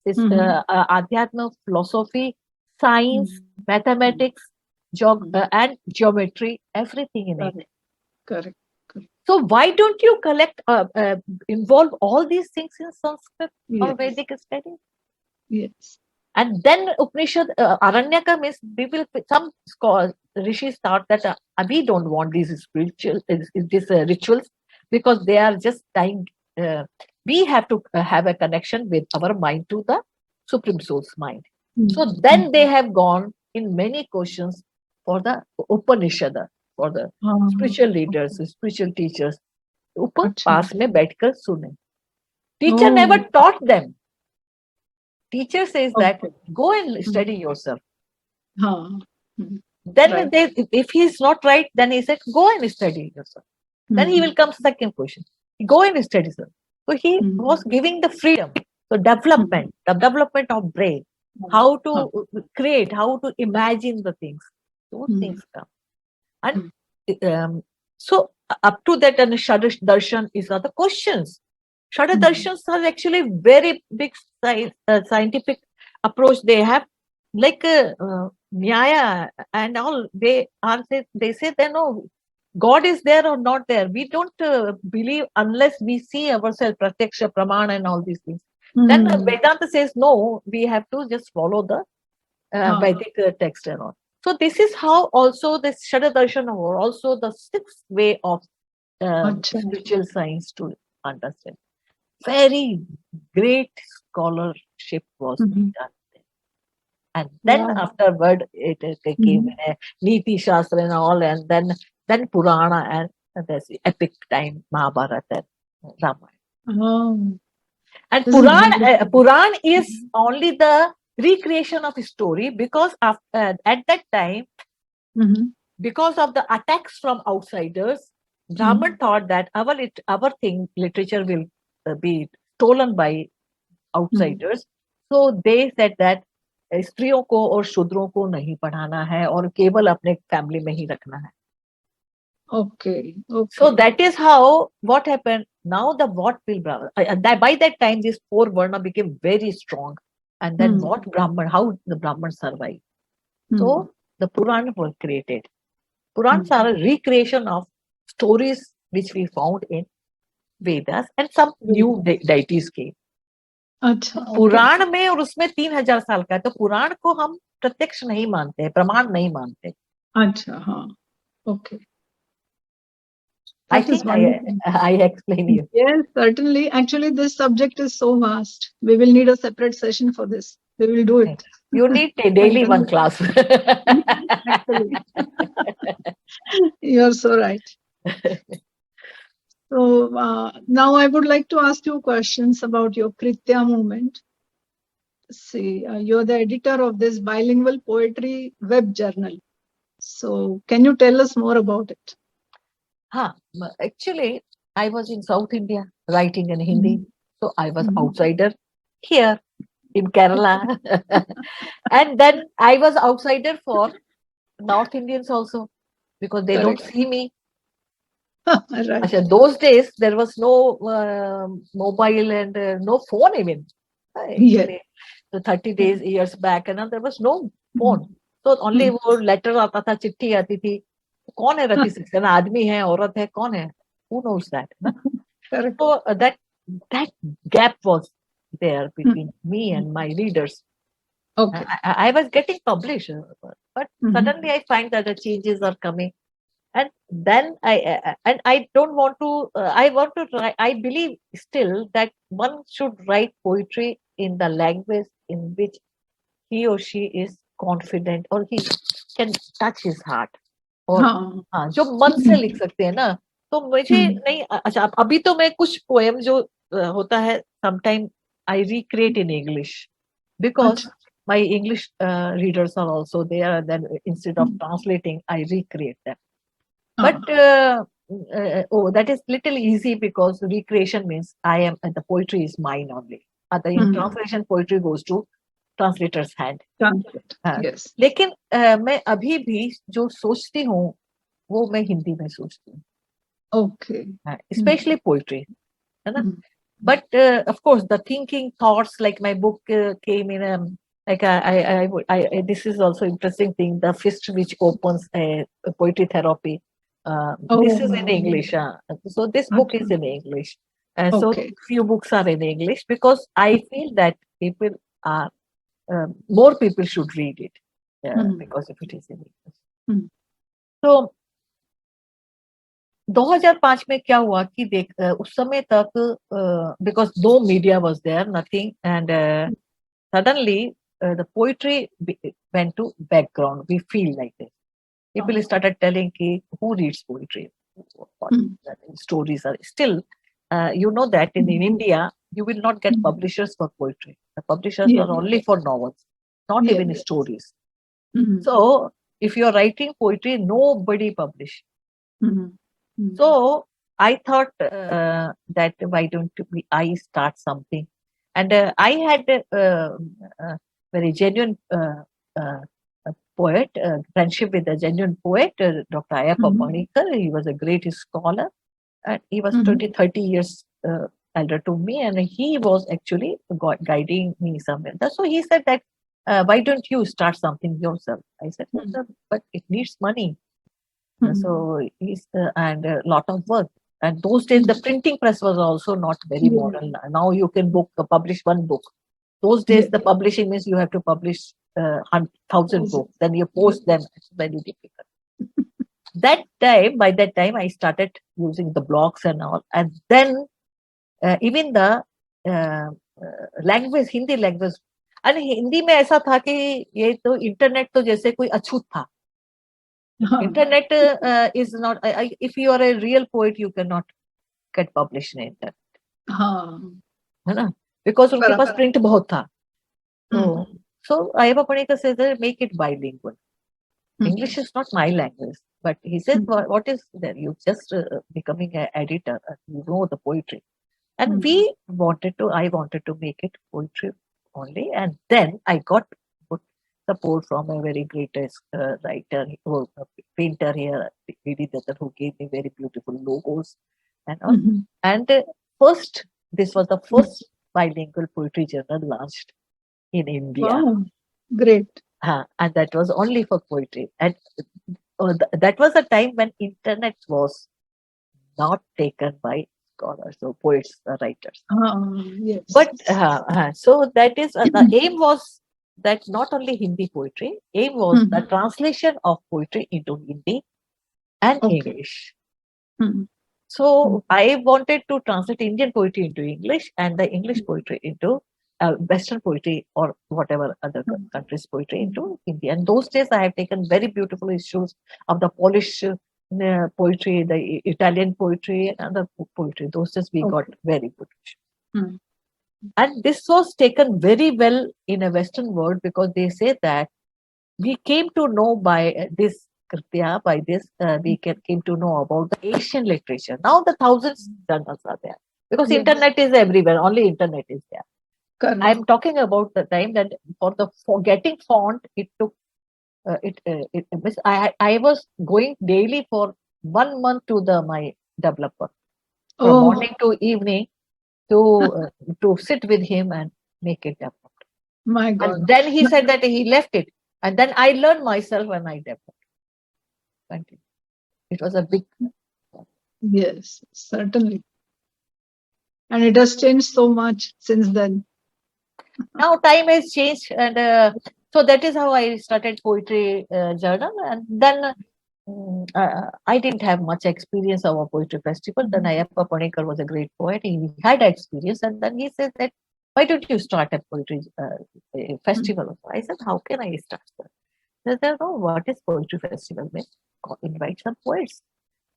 adhyatma, philosophy, science, mathematics, and geometry, everything in it. Correct. So why don't you involve all these things in Sanskrit or Yes. Vedic study? Yes. And then Upanishad, Aranyaka means some scholars, rishis thought that we don't want these spiritual, these rituals, because they are just dying. We have to have a connection with our mind to the Supreme Soul's mind. So then they have gone in many questions for the Upanishad, for the spiritual leaders, spiritual teachers. ऊपर पास में बैठकर सुने. Teacher never taught them. Teacher says that go and study yourself. Then right. If he is not right, then he said go and study yourself. Then he will come second question. Go and study yourself. So he was giving the freedom. So development, the development of brain, how to create, how to imagine the things. Those things come. And so up to that, and Shada Darshan is other questions. Shada Darshans are actually very big scientific approach. They have like Nyaya and all. They say they know God is there or not there. We don't believe unless we see ourselves, Pratyaksha, Pramana and all these things. Then Vedanta says no, we have to just follow the Vedic text and all. So this is how also this Shada Darshan or also the sixth way of spiritual science to understand. Very great scholarship was done there. And then afterward it came Niti Shastra and all, and then Purana and there's epic time, Mahabharata and Ramayana. And Puran is only the recreation of a story because at that time, because of the attacks from outsiders, Brahman thought that our literature will be stolen by outsiders. So they said that स्त्रियों को और शूद्रों को नहीं पढ़ाना है और केवल अपने फैमिली में ही रखना है. Okay. So that is how what happened. Now the what will Brahman. By that time, this 4 Varna became very strong. And then what Brahman, how the Brahman survived. So the Purana were created. Purans are a recreation of stories which we found in Vedas and some new deities came. अच्छा, पुराण में और उसमें 3000 साल का है, तो पुराण को हम प्रत्यक्ष नहीं मानते, प्रमाण नहीं मानते. अच्छा, हाँ, okay. I think I explain you. Yes, certainly. Actually, this subject is so vast. We will need a separate session for this. We will do it. You need a daily one class. You're so right. So now I would like to ask you questions about your Kritya movement. See, you're the editor of this bilingual poetry web journal. So can you tell us more about it? Actually, I was in South India writing in Hindi. So I was outsider here in Kerala. And then I was outsider for North Indians also because they don't see me. Right. Those days, there was no mobile and no phone even. So 30 years back, and there was no phone. So only letter आता था, चिट्ठी आती थी. कौन है रति सिक्सेना, आदमी है, औरत है, कौन है? Who knows that? So that gap was there between me and my readers. Okay. I was getting published, but suddenly I find that the changes are coming. And then I don't want to, I want to write, I believe still that one should write poetry in the language in which he or she is confident or he can touch his heart. और जो मन से लिख सकते हैं ना, तो मुझे नहीं. अच्छा, अभी तो मैं कुछ पोएम जो होता है sometime I recreate in English because my English readers are also there, and then instead of translating I recreate them. But that is little easy because recreation means the poetry is mine only. In translation, poetry goes to translator's hand. Yes. लेकिन मैं अभी भी जो सोचती हूँ वो मैं हिंदी में सोचती हूँ. Okay. especially poetry. है ना? Mhm. But of course, the thinking thoughts, like my book came in like this is also interesting thing. The fist which opens a poetry therapy. This is in Oh, English. So this book is okay. in English. So Okay. few books are in English because I feel that people are more people should read it Mhm. because if it is in English. Mhm. So 2005 में क्या हुआ कि देख उस समय तक because no media was there, nothing, and suddenly the poetry went to background. We feel like this. People Oh. started telling ki, who reads poetry? What Mhm. stories are still, you know that in Mhm. India, you will not get Mhm. publishers for poetry. The publishers Yeah. are only for novels, not Yeah. even Yeah. stories. Mhm. So if you're writing poetry, nobody publish. Mhm. Mhm. So I thought that why don't I start something? And I had a very genuine a poet, friendship with a genuine poet, Dr. Ayappa Mhm. Panikar. He was a great scholar, and he was Mhm. 20, 30 years elder to me, and he was actually guiding me somewhere. So he said that, why don't you start something yourself? I said, "No, Mhm. sir, but it needs money. Mhm. So he's and a lot of work. And those days, the Mhm. printing press was also not very Yeah. modern. Now you can publish one book. Those Yeah. days, the publishing means you have to publish 1,000 Thousands. books. Then you Yeah. post them. It's very difficult. By that time, I started using the blogs and all. And then even the uh, language, Hindi language. अरे हिंदी में ऐसा था कि ये तो internet तो जैसे कोई अछूत था. हाँ. Internet is not. If you are a real poet, you cannot get published in internet, हाँ. है ना? Because उनके पास Correct. print बहुत था. Mhm. So Ayappa Panikar says that make it bilingual. Mhm. English is not my language, but he says Mhm. what is there? You just becoming an editor, you know the poetry, and Mhm. I wanted to make it poetry only, and then I got good support from a very great writer, painter here, Vidi Dattan, who gave me very beautiful logos and all. Mhm. And first, this was the first bilingual poetry journal launched in India. Wow. Great. And that was only for poetry. And that was a time when internet was not taken by scholars or poets or writers. Yes. But so that is the aim was that not only Hindi poetry, aim was the Mhm. translation of poetry into Hindi and Okay. English. Mhm. So I wanted to translate Indian poetry into English and the English poetry into Western poetry or whatever other Mhm. countries' poetry into Hindi. And those days I have taken very beautiful issues of the Polish poetry, the Italian poetry, and other poetry. Those days we got Okay. very good issues. Mhm. And this was taken very well in a Western world because they say that we came to know by this Kritya, by this, came to know about the Asian literature. Now the thousands journals are there because Yes. internet is everywhere, only internet is there. Correct. I'm talking about the time that for getting font, it took, I was going daily for 1 month to my developer from Oh morning to evening to sit with him and make it develop. my God. And then he said that he left it. And then I learned myself when I developed. Continue. It was a big. Yes, certainly. And it has changed so much since then. Now time has changed, and so that is how I started poetry journal. And then I didn't have much experience of a poetry festival. Then Ayappa Panikar was a great poet. He had experience, and then he said that, why don't you start a poetry a festival? I said, how can I start that? He said, no, what is poetry festival? Invite some poets.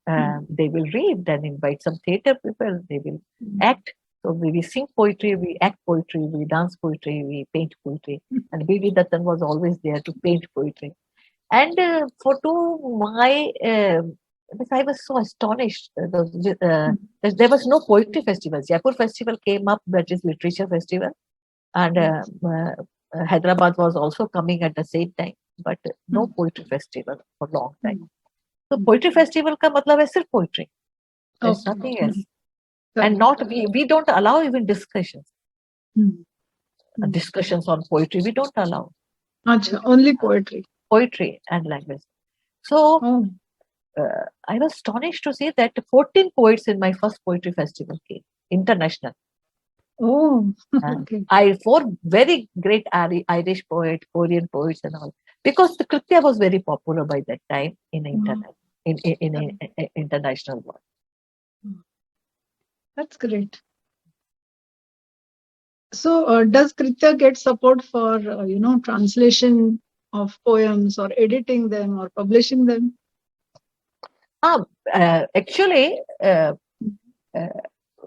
They will read, then invite some theater people, they will act. So we sing poetry, we act poetry, we dance poetry, we paint poetry. And B.V. Dattan was always there to paint poetry. And because I was so astonished. There was no poetry festival. Jaipur festival came up, that is literature festival. And Hyderabad was also coming at the same time, but no poetry festival for long time. तो poetry festival का मतलब है सिर्फ poetry There's Okay. nothing else. Correct. And not we don't allow even discussions. Hmm. Discussions on poetry. We don't allow Acha, only poetry. poetry and language. So Oh, I was astonished to see that 14 poets in my first poetry festival came, international. oh, And okay. I four very great Irish poet, Korean poets, and all, because the Kritya was very popular by that time in internet, in international world. That's great. So, does Kritya get support for, translation of poems or editing them or publishing them? Actually,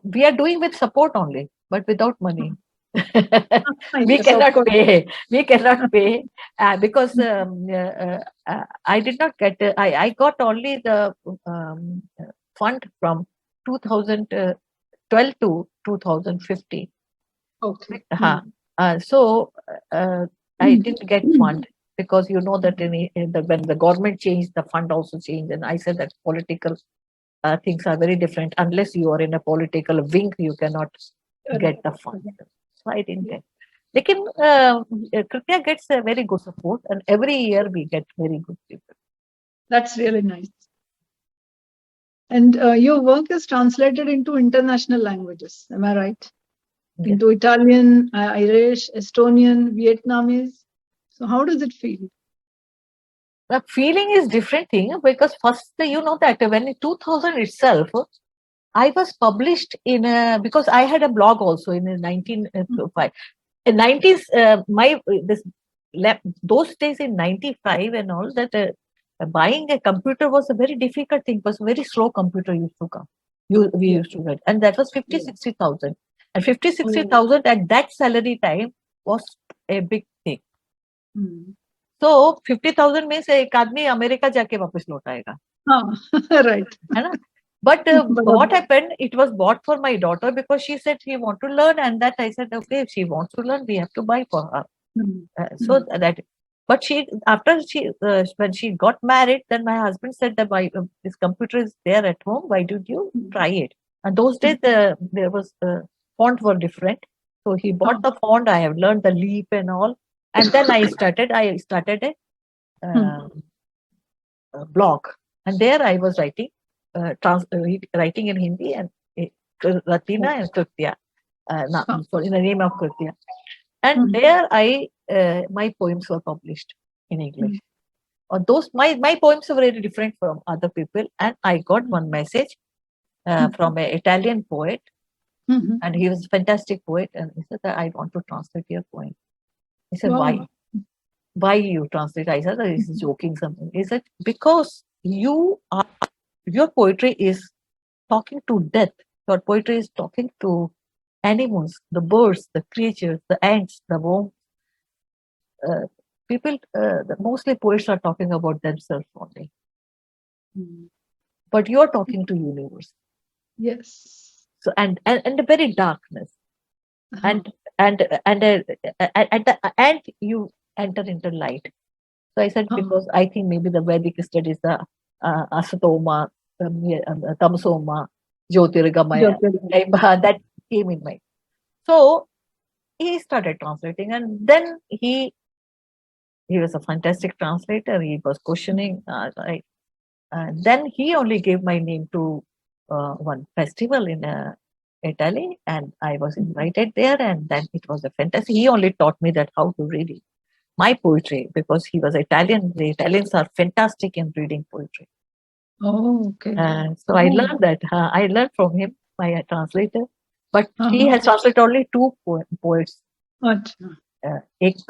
we are doing with support only, but without money. We Yes, of cannot course. pay. We cannot pay because I did not get. I got only the fund from 2012 to 2015. Okay. So I didn't get fund because you know that when the government changed, the fund also changed, and I said that political things are very different. Unless you are in a political wing, you cannot get the fund. So I didn't get. Lekin Kritya gets a very good support, and every year we get very good people. That's really nice. And your work is translated into international languages. Am I right? Yes. Into Italian, Irish, Estonian, Vietnamese. So, how does it feel? The feeling is different thing because first you know that when in 2000 itself, I was published in a, because I had a blog also in 1905. In 90s, those days in 95 and all that, buying a computer was a very difficult thing. It was a very slow computer used to come. We used to get, and that was 50, 60,000. And 50, 60,000 at that salary time was a big thing. So 50,000 means एक आदमी America जाके वापस लौट आएगा. Right. है ना? But what happened? It was bought for my daughter because she said she want to learn, and that I said, okay, if she wants to learn, we have to buy for her. So that, but she after she when she got married, then my husband said that this computer is there at home. Why did you try it? And those days there was font were different, so he bought the font. I have learned the leap and all, and then I started a blog, and there I was writing. Writing in Hindi and Latina and Kritya, in the name of Kritya. And there my poems were published in English. Those my poems are very different from other people, and I got one message from an Italian poet, and he was a fantastic poet, and he said that I want to translate your poem. He said, why? Why you translate? I said, he's joking something. He said, because your poetry is talking to death. Your poetry is talking to animals, the birds, the creatures, the ants, the worms. People, mostly poets are talking about themselves only. But you are talking to universe. Yes. So and the very darkness, and at the end you enter into light. So I said, because I think maybe the Vedic studies, the Asatoma, Tamasoma, Jyotirgamaya, that came in mind. So he started translating, and then he was a fantastic translator. He was questioning, then he only gave my name to one festival in Italy, and I was invited there, and then it was a fantastic. He only taught me that how to read it. My poetry, because he was Italian. The Italians are fantastic in reading poetry. Oh, okay. So I learned that. I learned from him, my translator. But he has translated only two poets. एक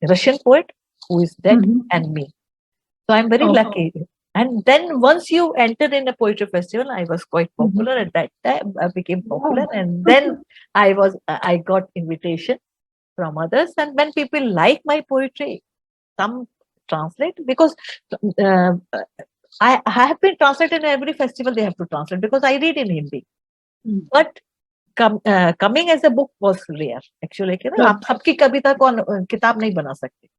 Russian poet who is dead, and me. So I'm very lucky. And then once you enter in a poetry festival, I was quite popular at that time. I became popular, and then I got invitation from others. And when people like my poetry, some translate, because I have been translated in every festival. They have to translate because I read in Hindi. But coming as a book was rare. Actually, आप सबकी कविता को किताब नहीं बना सकते.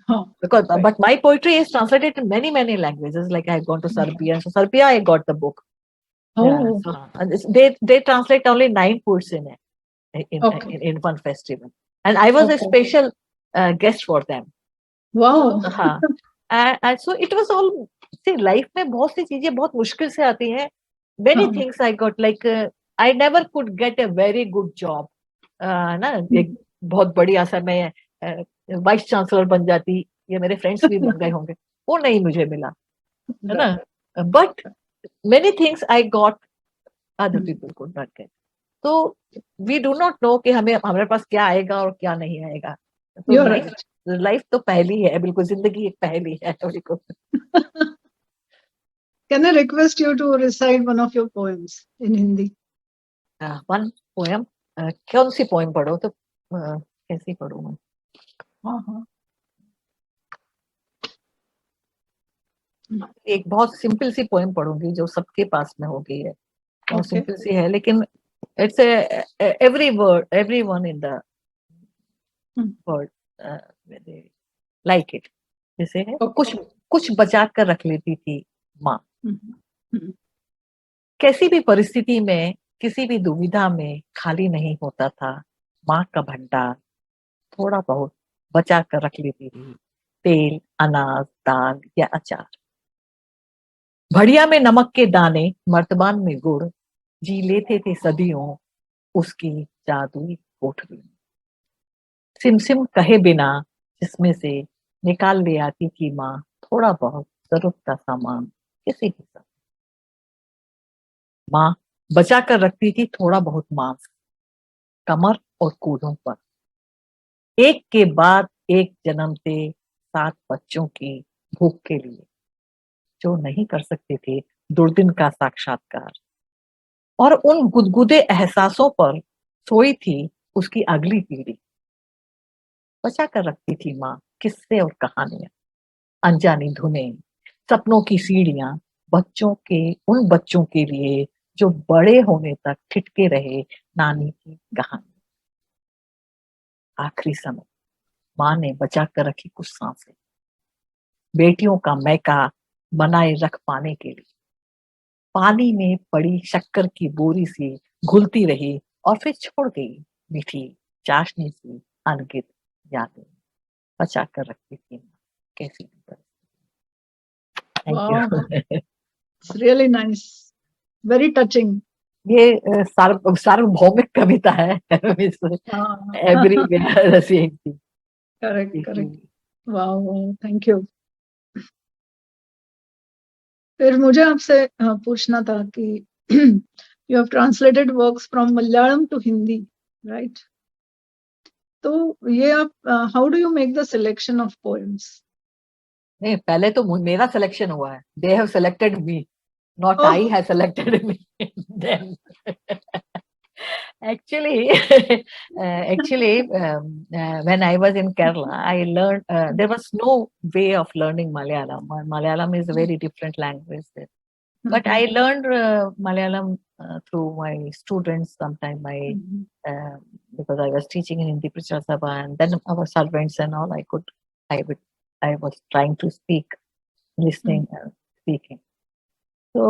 Oh, Because right. but my poetry is translated in many languages. Like I've gone to Serbia, so Serbia I got the book. Yeah, Oh, so, and they translate only 9 poets in it okay. in one festival, and I was a Okay. special guest for them. Wow. हाँ, and so it was all. See, life में बहुत सी चीजें बहुत मुश्किल से आती हैं. Many हाँ. things I got like I never could get a very good job. ना एक बहुत बड़ी आशा में वाइस चांसलर बन जाती, ये मेरे फ्रेंड्स भी बन गए होंगे, वो नहीं मुझे मिला, है ना. But many things I got other people could not gate. तो वी डू नॉट नो कि हमें हमारे पास क्या आएगा और क्या नहीं आएगा. तो You're लाइफ right. लाइफ तो पहली है, बिल्कुल जिंदगी एक पहली है बिल्कुल. Can I request you to recite one of your poems in Hindi? One poem. कौन सी पोएम पढ़ो तो कैसी पढ़ूं मैं? हाँ हाँ. एक बहुत सिंपल सी पोएम पढ़ूंगी जो सबके पास में होगी है. बहुत Okay. सिंपल सी है लेकिन it's every word every one in the word like it. जैसे है Okay. कुछ कुछ बचा कर रख लेती थी माँ. Mhm. कैसी भी परिस्थिति में किसी भी दुविधा में खाली नहीं होता था माँ का भंडार. थोड़ा बहुत बचा कर रख लेती थी, तेल अनाज दाल या अचार. भड़िया में नमक के दाने मर्तबान में गुड़, जी लेते थे सदियों उसकी जादुई कोठरी. सिमसिम कहे बिना जिसमें से निकाल ले आती थी माँ थोड़ा बहुत जरूरत का सामान किसी भी समय. माँ बचा कर रखती थी थोड़ा बहुत मांस कमर और कूल्हों पर. एक के बाद एक जन्मते 7 बच्चों की भूख के लिए जो नहीं कर सकते थे दुर्दिन का साक्षात्कार. और उन गुदगुदे एहसासों पर सोई थी उसकी अगली पीढ़ी. बचा कर रखती थी माँ किस्से और कहानियां, अनजानी धुनें, सपनों की सीढ़ियां, उन बच्चों के लिए जो बड़े होने तक ठिठके रहे नानी की कहानी. आखिरी समय माँ ने बचा कर रखी कुछ सांसें बेटियों का मैका बनाए रख पाने के लिए. पानी में पड़ी शक्कर की बोरी सी घुलती रही और फिर छोड़ गई मीठी चाशनी सी अनगित यादें. बचा कर रखती थी कैसी भी परिस्थिति. Thank Wow. You. It's really nice. Very touching. ये सार्वभौमिक कविता है. हाँ. Everywhere same thing. Correct, correct. Wow, wow. Thank you. फिर मुझे आपसे पूछना था कि you have translated works from Malayalam to Hindi, right? तो ये आप how do you make the selection of poems? नहीं, पहले तो मेरा सिलेक्शन हुआ है. They have selected me, not Oh. I have selected me. Them actually when I was in Kerala I learned there was no way of learning Malayalam. Malayalam is a very different language there. But I learned Malayalam through my students sometime. Because I was teaching in Hindi Prachar Sabha and then our servants and all, I was trying to speak, listening and speaking. So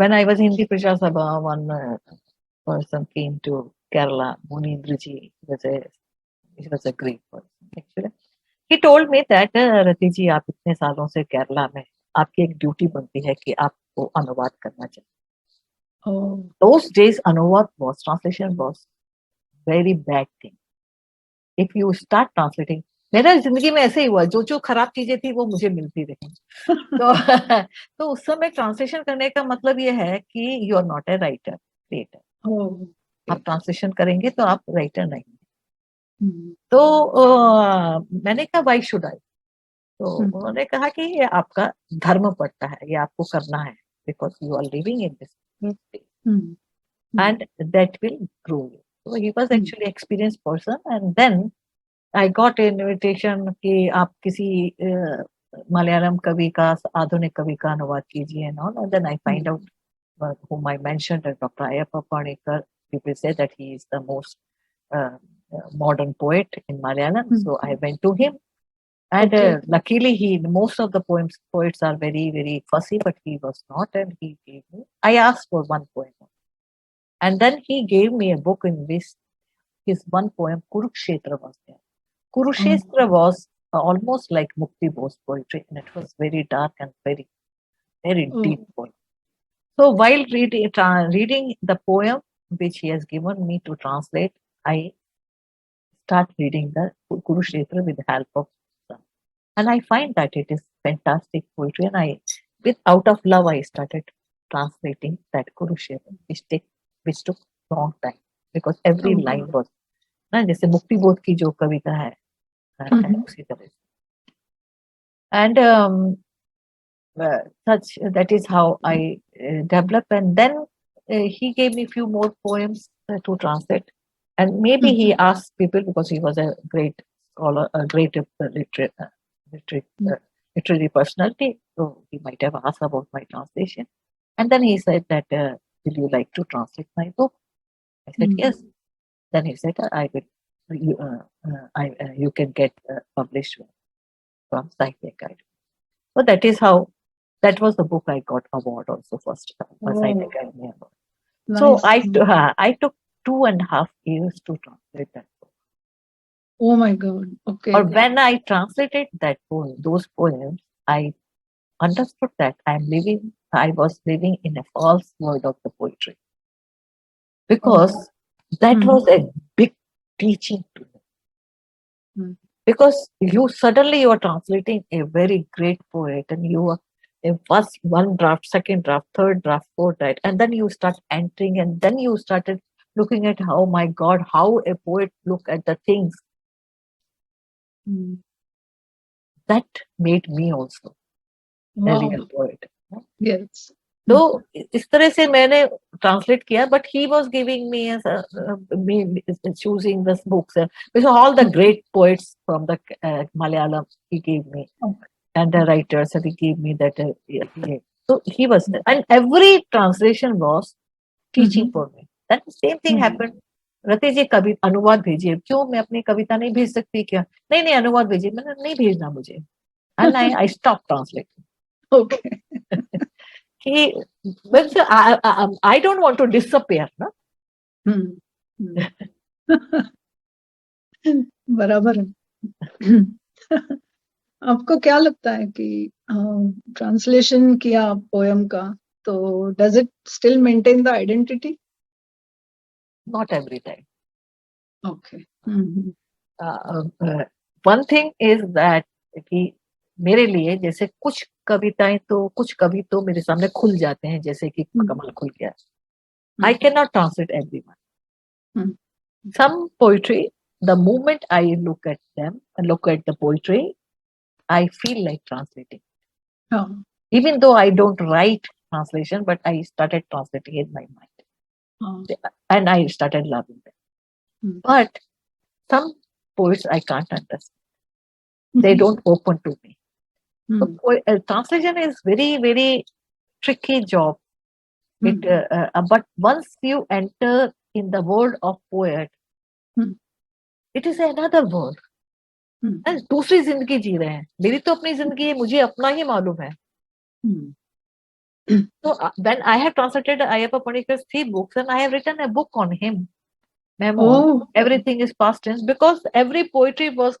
when I was in Hindi Prachar Sabha, one person came to Kerala, Munindraji. He was a great person actually. He told me that रति जी आप इतने सालों से केरला में, आपकी एक duty बनती है कि आपको अनुवाद करना चाहिए. Oh. Those days अनुवाद translation was very bad thing. If you start translating, मेरा जिंदगी में ऐसे ही हुआ, जो खराब चीजें थी वो मुझे मिलती रही. तो उस समय ट्रांसलेशन करने का मतलब ये है कि you are not a writer creator. Oh. आप ट्रांसलेशन करेंगे तो आप राइटर नहीं. Hmm. तो मैंने कहा व्हाई शुड आई. तो उन्होंने कहा कि ये आपका धर्म पड़ता है, ये आपको करना है, because you are living in this and that will grow you. So he was actually an experienced person. And then I got an invitation कि आप किसी मलयालम कवि का आधुनिक कवि का अनुवाद कीजिए and all. And then I find out whom I mentioned, Dr. Ayappa Panikar. People say that he is the most modern poet in Malayalam. So I went to him And Okay. luckily, most of the poets are very, very fussy, but he was not, and he gave me. I asked for one poem, and then he gave me a book in which his one poem, Kurukshetra, was there. Kurukshetra was almost like Mukti Bose poetry, and it was very dark and very, very deep Oh. poem. So while reading the poem which he has given me to translate, I start reading the Kurukshetra with the help of some. And I find that it is fantastic poetry. And out of love, I started translating that Kurukshetra, which took long time because every Oh. line was ना जैसे मुक्ति बोध की जो कविता है Mhm. उसी तरह से and such that is how I develop and then he gave me few more poems to translate and maybe he asked people because he was a great scholar a great literary, Mm. literary personality so he might have asked about my translation and then he said that will you like to translate my book I said Mm. yes then he said I will you can get published from Sahitya Guide so that is how that was the book I got award also first Sahitya Oh, Academy award. So nice. I took 2.5 years to translate that book. Oh my God. Or Okay. when I translated those poems, I understood that I was living in a false world of the poetry because Oh. that Mhm. was a big teaching to me. Mm. Because you are translating a very great poet and you are in first one draft, second draft, third draft, fourth draft, and then you start entering and then you started looking at how my God, how a poet look at the things Mm. that made me also a real Wow. poet. Yes. तो Mm. इस तरह से मैंने translate किया but he was giving me choosing the books because all the great poets from the Malayalam he gave me Okay. and the writers he gave me that yeah. So he was and every translation was teaching Mhm. for me that same thing Mm. happened रति जी कवि अनुवाद भेजिए क्यों मैं अपनी कविता नहीं भेज सकती क्या नहीं नहीं अनुवाद भेजिए मैंने नहीं भेजना मुझे and I stopped translating Okay. he well, so I don't want to disappear no? Hmm. Hmm. बराबर है. आपको क्या लगता है कि ट्रांसलेशन किया पोयम का तो does it still maintain the identity? Not every time okay. one thing is that कि मेरे लिए जैसे कुछ कविताएं तो कुछ कवि तो मेरे सामने खुल जाते हैं जैसे कि कमल खुल गया I cannot translate everyone. Some poetry, the moment I look at them and look at the poetry, I feel like translating. Even though I don't write translation, but I started translating in my mind. And I started loving them. But some poets I can't understand. They don't open to me. So, translation is very, very tricky job. But once you enter in the world of poet, it is another world. दूसरी जिंदगी जी रहे हैं मेरी तो अपनी जिंदगी है मुझे अपना ही मालूम है so when I have translated Ayyappa Panikar's 3 books and I have written a book on him memoir everything is past tense because every poetry was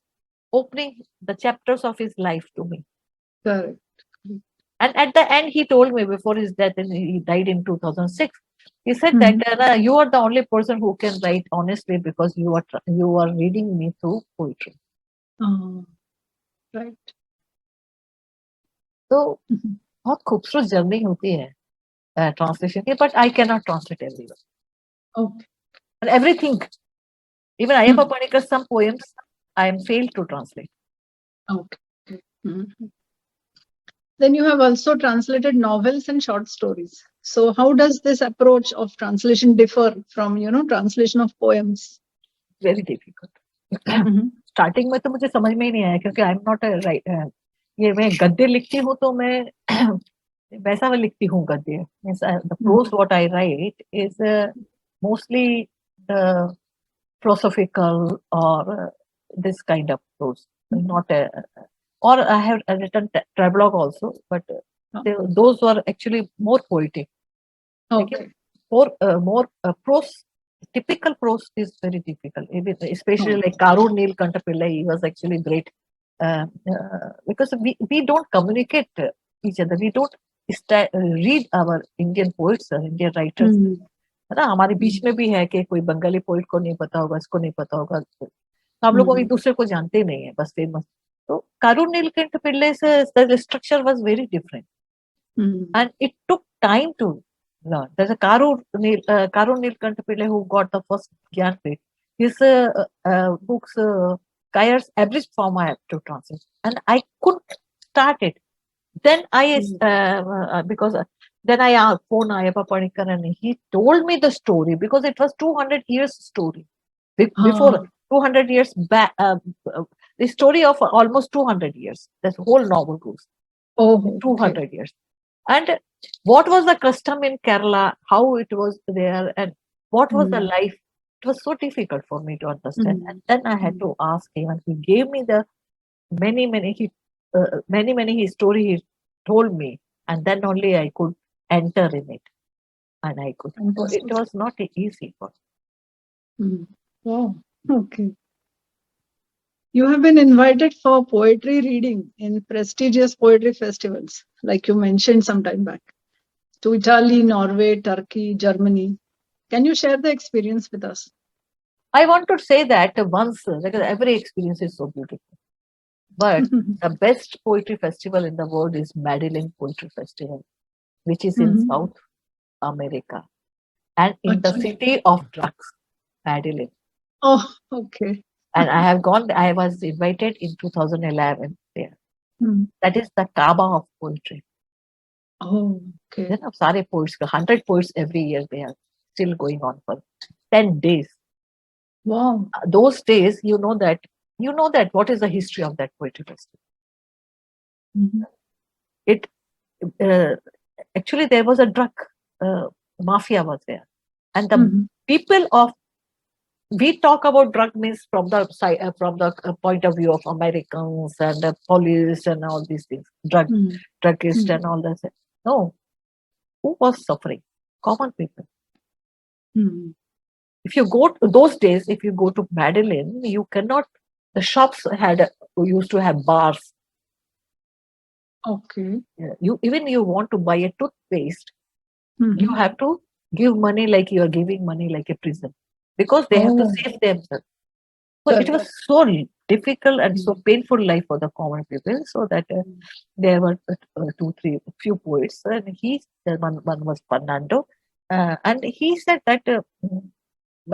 opening the chapters of his life to me correct. and at the end he told me before his death and he died in 2006 he said that you are the only person who can write honestly because you are reading me through poetry right. तो बहुत खूबसूरत journey होती है translation ki, but I cannot translate everyone. Okay. And everything, even Ayyappa Panikar's some poems, I am failed to translate. Okay. Then you have also translated novels and short stories. So how does this approach of translation differ from, translation of poems? Very difficult. Starting में तो मुझे समझ में ही नहीं आया क्योंकि I am not ये मैं गद्य लिखती हूँ तो मैं वैसा मैं लिखती हूँ गद्य the prose what I write is mostly the philosophical or this kind of prose not or I have written travelogue also, but those were actually more poetic. Okay. More prose, typical prose is very difficult, especially like Karur Neelkanta Pillai. He was actually great because we don't communicate each other. We don't read our Indian poets, Indian writers. है ना, हमारे बीच में भी है कि कोई Bengali poet को नहीं पता होगा, इसको नहीं पता होगा, तो हम लोग एक दूसरे को जानते ही नहीं है, बस फेमस. तो कारू नीलकंठ पिल्ले से the structure was very different, and it took time to learn. There's a Karu Neelkanta Pillai who got the first Jnanpith. His books, Kayar's abridged form I have to translate, and I couldn't start it. Then because then I asked phone Ayappa Panikkar, and he told me the story because it was 200 years story. Before 200 years back, the story of almost 200 years. This whole novel goes 200 years. And what was the custom in Kerala, how it was there, and what was the life? It was so difficult for me to understand. And then I had to ask him, and he gave me the many his story he told me, and then only I could enter in it, and I could. So it was not easy for me. Wow. Okay. You have been invited for poetry reading in prestigious poetry festivals, like you mentioned some time back, to Italy, Norway, Turkey, Germany. Can you share the experience with us? I want to say that once, because every experience is so beautiful. But the best poetry festival in the world is Medellin Poetry Festival, which is in South America and in the city of drugs, Medellin. Oh, okay. And I have gone, I was invited in 2011 there. That is the Kaaba of poetry. Oh, okay. There are sare poets, 100 poets every year, they are still going on for 10 days. Wow. Those days, you know that what is the history of that poetry festival. It actually there was a drug mafia was there, and the people of, we talk about drug means from the side, from the point of view of Americans and the police and all these things, druggist and all that. No, who was suffering? Common people. If you go to those days, if you go to Medellin, you cannot. The shops used to have bars. Okay. You want to buy a toothpaste, you have to give money like you are giving money like a prison, because they have to save themselves. So it was so difficult and so painful life for the common people. So that there were few poets, and one was Fernando, and he said that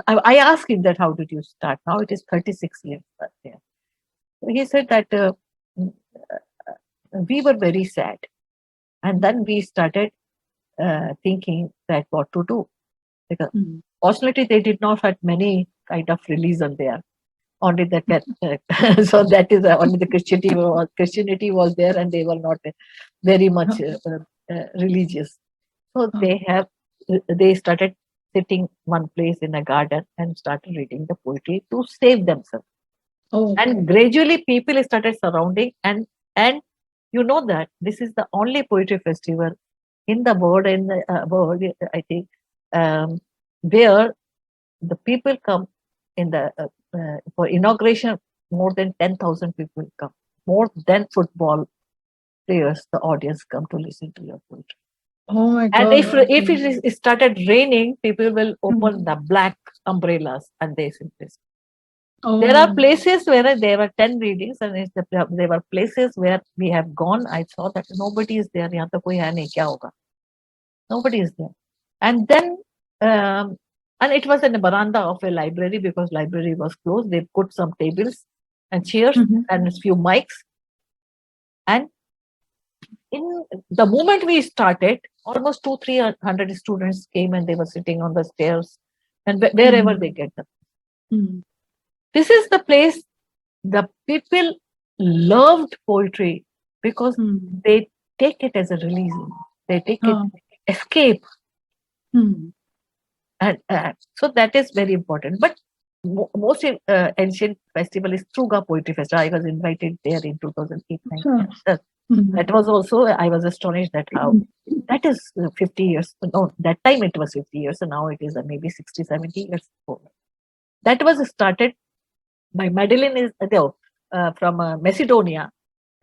I asked him that how did you start? Now it is 36 years there. He said that we were very sad, and then we started thinking that what to do, because fortunately they did not have many kind of religion there, only the so that is only the Christianity was there, and they were not very much religious. So they started sitting one place in a garden and started reading the poetry to save themselves. And gradually people started surrounding, and you know that this is the only poetry festival in the world, I think, where the people come in the for inauguration. More than 10,000 people come, more than football players. The audience come to listen to your poetry. Oh my God! And if it started raining, people will open the black umbrellas and they simply. There are places where there were 10 readings, and there were places where we have gone. I saw that nobody is there. Yahan to koi hai nahi, kya hoga? Nobody is there. And then, and it was in the veranda of a library, because library was closed. They put some tables and chairs and a few mics. And in the moment we started, almost 200-300 students came, and they were sitting on the stairs and wherever they get them. This is the place the people loved poetry, because they take it as a release. They take it escape. And so that is very important. But most ancient festival is Struga Poetry Festival. I was invited there in 2008. Sure. That was also, I was astonished that how that is 50 years. No, that time it was 50 years, and now it is maybe 60, 70 years old. That was started by Madeline is from Macedonia.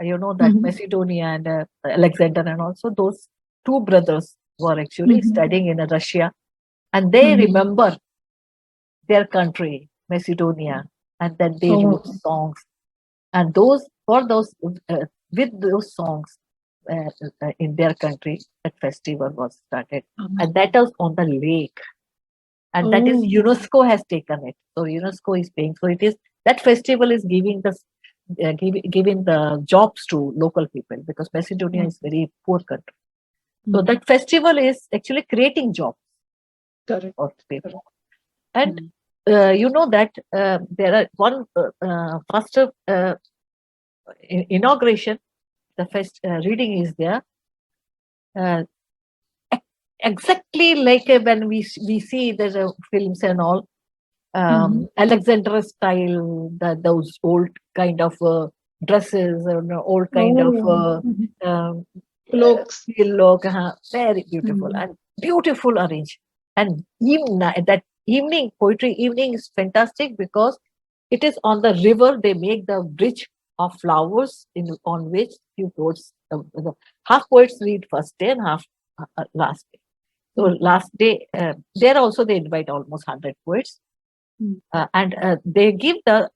You know that Macedonia and Alexander, and also those two brothers were actually studying in Russia, and they remember their country, Macedonia, and then they wrote songs, and those for those with those songs in their country, that festival was started, and that was on the lake, and that is UNESCO has taken it. So UNESCO is paying. So it is that festival is giving the giving the jobs to local people, because Macedonia is very poor country. So that festival is actually creating jobs for people. And you know that there are one first inauguration, the first reading is there. Exactly like when we see the films and all, Alexander style, those old kind of dresses, old kind of cloaks. Look, very beautiful and beautiful arranged. And even that evening, poetry evening is fantastic because it is on the river. They make the bridge of flowers on which few poets, half poets read first day and half last day. So last day, there also they invite almost 100 poets. And they give the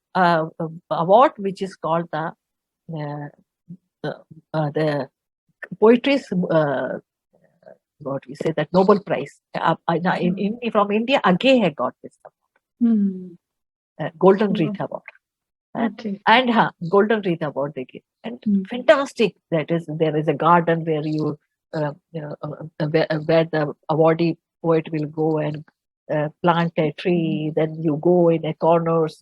award which is called the poetry's what we say, that Nobel Prize. From India, Aghe had got this Golden Wreath Award. And Golden Wreath Award they give. And fantastic. That is, there is a garden where where the awardee poet will go and plant a tree. Then you go in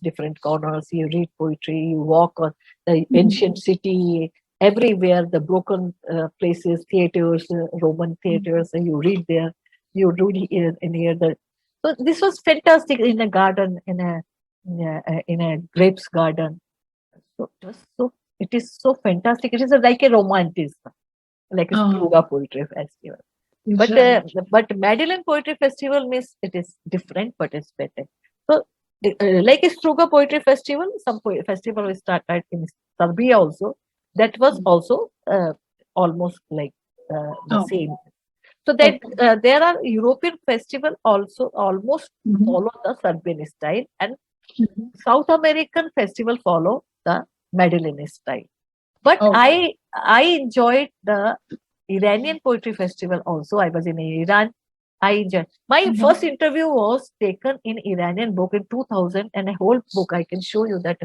different corners. You read poetry. You walk on the ancient city. Everywhere, the broken places, theaters, Roman theaters, and you read there. You read near the. So this was fantastic in a garden, in a grapes garden. So it is so fantastic. It is like a romanticism, like a Struga Poetry Festival. But Madeline Poetry Festival means it is different, but it's better. So like a Struga Poetry Festival, some festival will start in Serbia also. That was also almost like the same. So that there are European festival also almost follow the Serbian style, and South American festival follow the Madeline style. But I enjoyed the Iranian Poetry Festival also. I was in Iran. I enjoyed. My first interview was taken in Iranian book in 2000, and a whole book I can show you that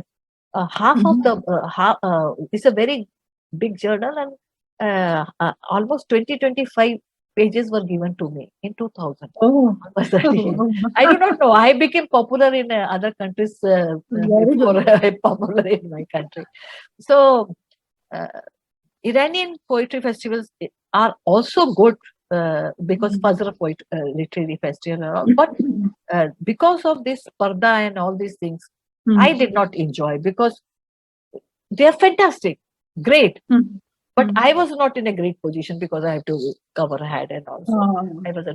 half of the it's a very big journal, and almost 20-25 pages were given to me in 2000. I do not know. I became popular in other countries before I popular in my country. So Iranian poetry festivals are also good because Fazr literary festival, but because of this parda and all these things, I did not enjoy, because they are fantastic, great. But I was not in a great position because I have to cover head and also. I was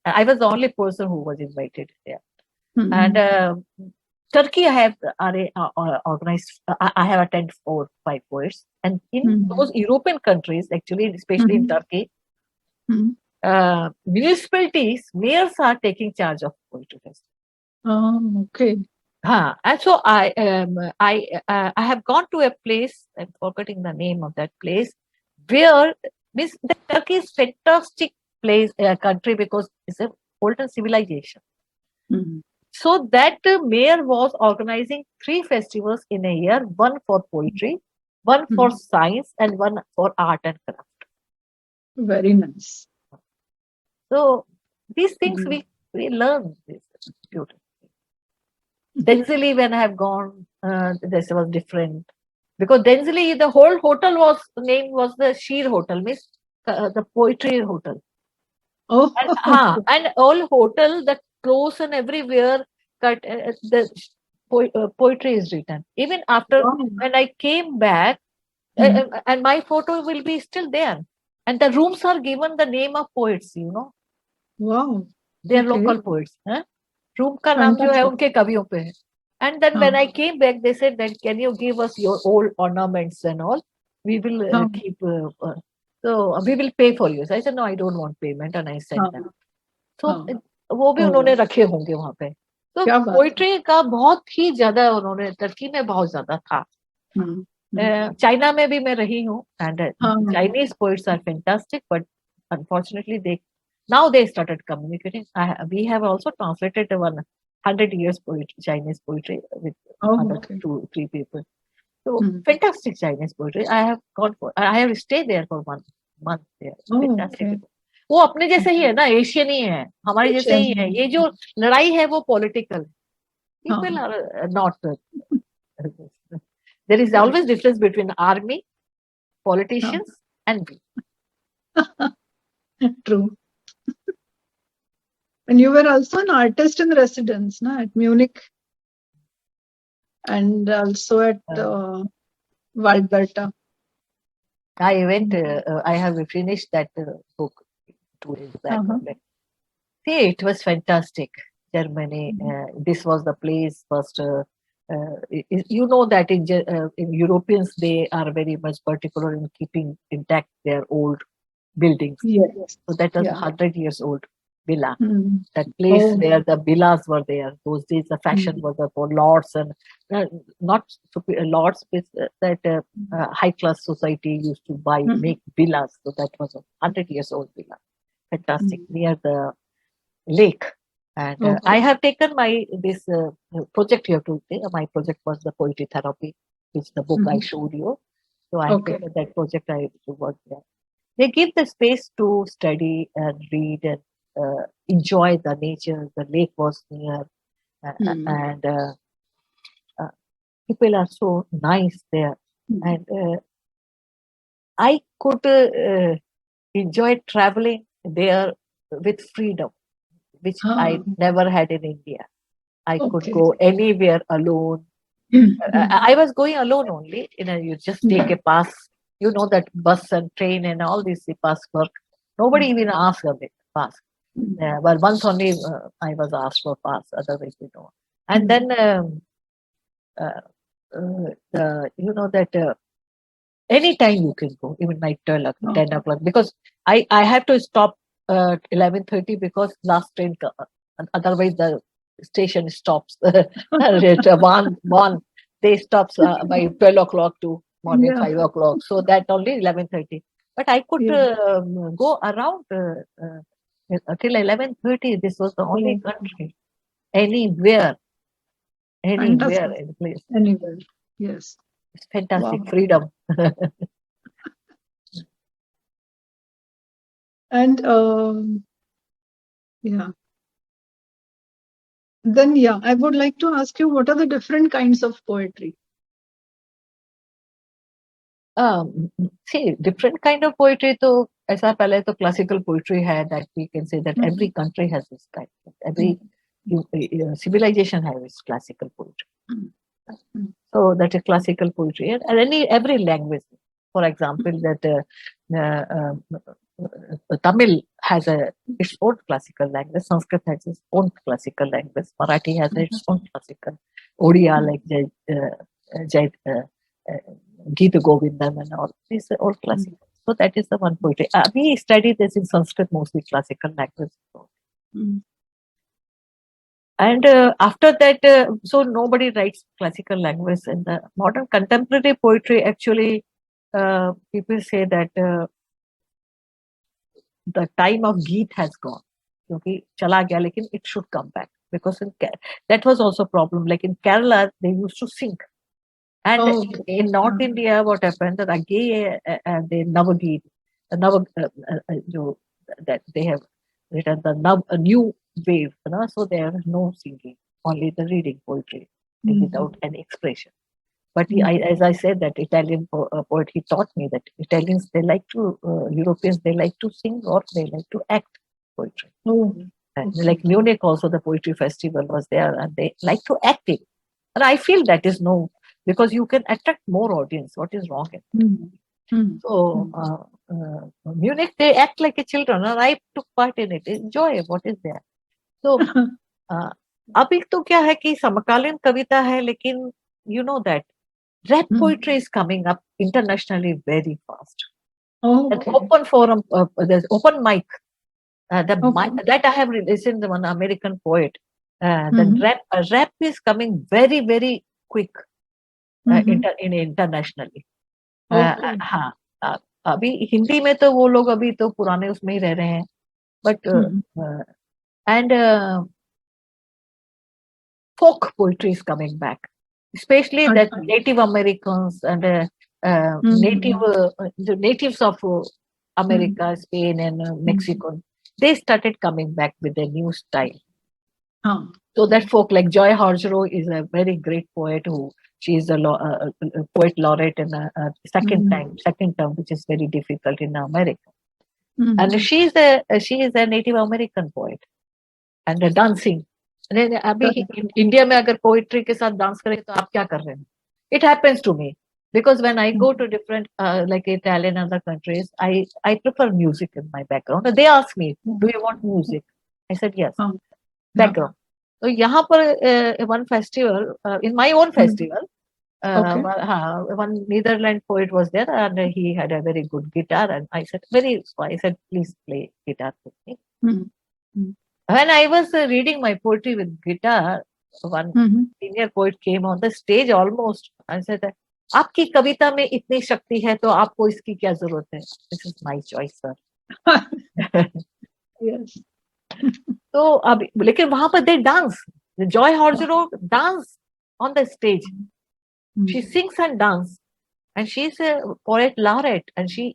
I was the only person who was invited there. And Turkey, I have organized. I have attended 4 or 5 poets, and in those European countries, actually, especially in Turkey, municipalities, mayors are taking charge of poetry festivals. Okay. And so I have gone to a place, I'm forgetting the name of that place, where the Turkey is fantastic place, country, because it's a older civilization. So that mayor was organizing 3 festivals in a year, one for poetry, one for science, and one for art and craft. Very nice. So these things we learn. This beautiful. Denzili, when I have gone, this was different, because Denzili, the whole hotel was the Sheer Hotel, means the poetry hotel. And all hotel, that close and everywhere, cut. The poetry is written. Even after Wow. when I came back, and my photo will be still there. And the rooms are given the name of poets, you know, Wow. they are Okay. local poets. Room का नाम जो है Fantastic. उनके कवियों पे है. And then when I came back, they said that can you give us your old ornaments and all? We will keep. So we will pay for you. So I said no, I don't want payment, and I sent them. So वो भी उन्होंने रखे होंगे वहाँ पे. तो क्या बात है. पोइट्री का बहुत ही ज्यादा उन्होंने टर्की में बहुत ज्यादा था. चाइना में भी मैं रही हूँ, and Chinese poets are fantastic, but unfortunately now they started communicating. We have also translated 100 years poetry, Chinese poetry with other 2-3 people. So fantastic Chinese poetry. I have stayed there for 1 month there. Fantastic. वो अपने जैसे ही है ना, Asian ही है, हमारे जैसे ही है. ये जो लड़ाई है वो political. People are not. There is always difference between army, politicians, and we. True. And you were also an artist in residence, na, at Munich, and also at Waldberta. I went. I have finished that book 2 days back. See, it was fantastic. Germany. This was the place first. You know that in Europeans they are very much particular in keeping intact their old buildings. Yes. So that was 100 years old villa. That place where the villas were there. Those days the fashion was for lords and not lords, that high class society used to make villas. So that was a 100 years old villa. Fantastic, near the lake. And I have taken this project here to say. My project was the poetry therapy, which the book I showed you. So I have taken that project. I worked there. They give the space to study and read and enjoy the nature. The lake was near, and people are so nice there. And I could enjoy traveling there with freedom, which I never had in India. I could go anywhere alone. I was going alone only. You just take a pass. You know that bus and train and all these pass work. Nobody even asks a pass. But once only I was asked for pass. Otherwise, we don't. And then you know that anytime you can go, even night 10 o'clock, because I have to stop 11:30 because last train. Otherwise, the station stops. one they stops by 12 o'clock to morning 5 o'clock. So that only 11:30. But I could go around till 11:30. This was the only country. Anywhere, any place. Anywhere, yes. It's fantastic freedom. And then I would like to ask you, what are the different kinds of poetry? See, different kind of poetry. So, ऐसा पहले तो classical poetry है, that we can say that every country has this kind. Every civilization has its classical poetry. So that is classical poetry, and every language. For example, that Tamil has its own classical language. Sanskrit has its own classical language. Marathi has its own classical. Odia, like Gita Govindam and all. These are all classical. So that is the one poetry. We study this in Sanskrit, mostly classical language. And after that, so nobody writes classical language. In the modern contemporary poetry, actually, people say that the time of Geet has gone. Okay, chala gaya, lekin it should come back, because that was also a problem. Like in Kerala, they used to sing. And in North India, what happened that again the Navageet, that they have written a new wave, so there is no singing, only the reading poetry without any expression. But as I said, that Italian poet, he taught me that Italians, they like to, Europeans, they like to sing or they like to act poetry. Like Munich also, the poetry festival was there, and they like to act it. And I feel that is no, because you can attract more audience. What is wrong in it? So Munich, they act like a children, and I took part in it. Enjoy what is there. So अभी तो क्या है कि समकालीन कविता है, लेकिन you know that rap poetry is coming up internationally very fast. An open forum, there's open mic. That I have listened to one American poet. The rap is coming very, very quick internationally. हाँ, अभी हिंदी में तो वो लोग अभी तो पुराने उसमें ही रह रहे हैं, but and folk poetry is coming back, especially that Native Americans and the natives of America, Spain, and Mexico. They started coming back with a new style. So that folk, like Joy Harjourou, is a very great poet who she is a poet laureate in a second term, which is very difficult in America. And she is a Native American poet and a dancing. अभी India में अगर poetry के साथ dance करें तो आप क्या कर रहे हैं? It happens to me because when I go to different like Italian and other countries, I prefer music in my background. They ask me, do you want music? I said yes. Background. So यहाँ पर one festival, in my own festival, one Netherlands poet was there and he had a very good guitar, and I said please play guitar with me. When I was reading my poetry with guitar, one senior poet came on the stage almost and said, आपकी कविता में इतनी शक्ति है तो आपको इसकी क्या जरूरत है? This is my choice, sir. Yes. तो अब लेकिन वहां पर they dance. Joy Harjourou dance on the stage. She sings and dance, and she is a poet laureate, and she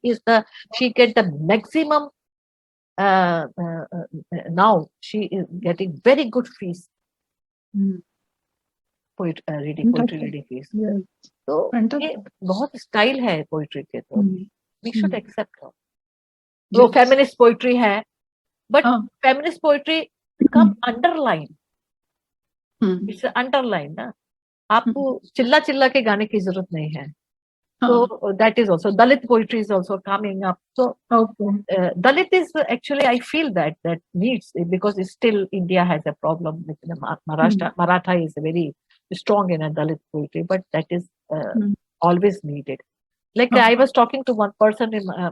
get the maximum. Now she is getting very good fees. Poetry reading fees. So ये बहुत style है poetry के, तो we should accept her. वो feminist poetry है, but feminist poetry come underline. It's underline ना. आपको चिल्ला चिल्ला के गाने की जरूरत नहीं है. So that is also Dalit poetry is also coming up. So Dalit is actually, I feel that needs, because it's still India has a problem with Maratha is very strong in a Dalit poetry, but that is always needed. Like I was talking to one person in my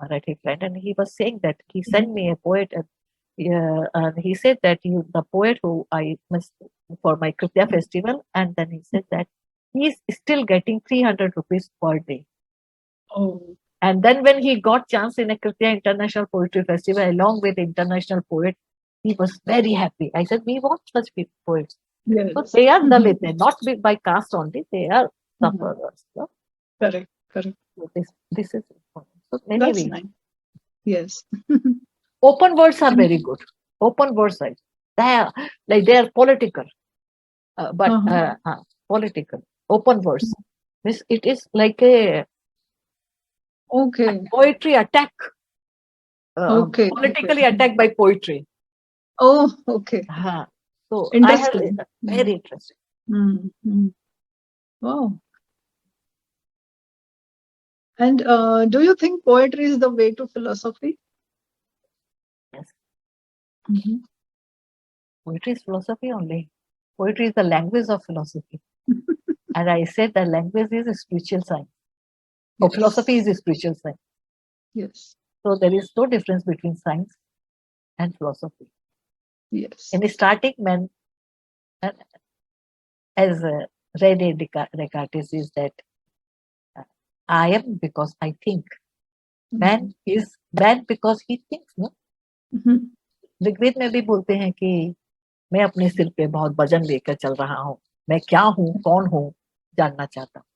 Marathi friend, and he was saying that he sent me a poet, and he said that the poet who I must for my Kritya festival, and then he said that he's still getting 300 rupees per day. And then when he got chance in a Kritya International Poetry Festival along with international poet, he was very happy. I said, we want such poets. Yes. So they are Dalit, not by caste only, they are sufferers. No? Correct. So this is important. So That's nice. Yes. Open words are very good. Open words are they are political, but political. Open verse. It is like a poetry attack. Politically attacked by poetry. Oh, okay. So interesting. Very interesting. Wow. And do you think poetry is the way to philosophy? Yes. Poetry is philosophy only. Poetry is the language of philosophy. And I said that language is a spiritual science. Yes. Philosophy is a spiritual science. Yes. So there is no difference between science and philosophy. Yes. In the starting, man, as Rene Descartes is that I am because I think. Man is man because he thinks. No. Rigveda में भी बोलते हैं कि मैं अपने सिर पे बहुत वजन लेकर चल रहा हूँ. मैं क्या हूँ, कौन हूँ, जानना चाहता हूँ.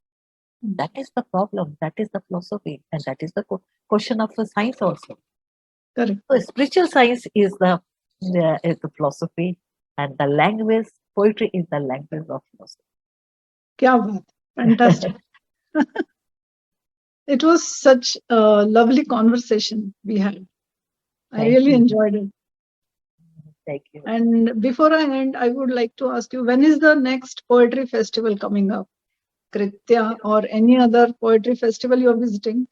That is the problem. That is the philosophy, and that is the question of the science also. Correct. So spiritual science is the philosophy, and the language, poetry is the language of philosophy. Kya baat. Fantastic. It was such a lovely conversation we had. I really enjoyed it. Thank you. And before I end, I would like to ask you, when is the next poetry festival coming up? Kritya or any other poetry festival you are visiting?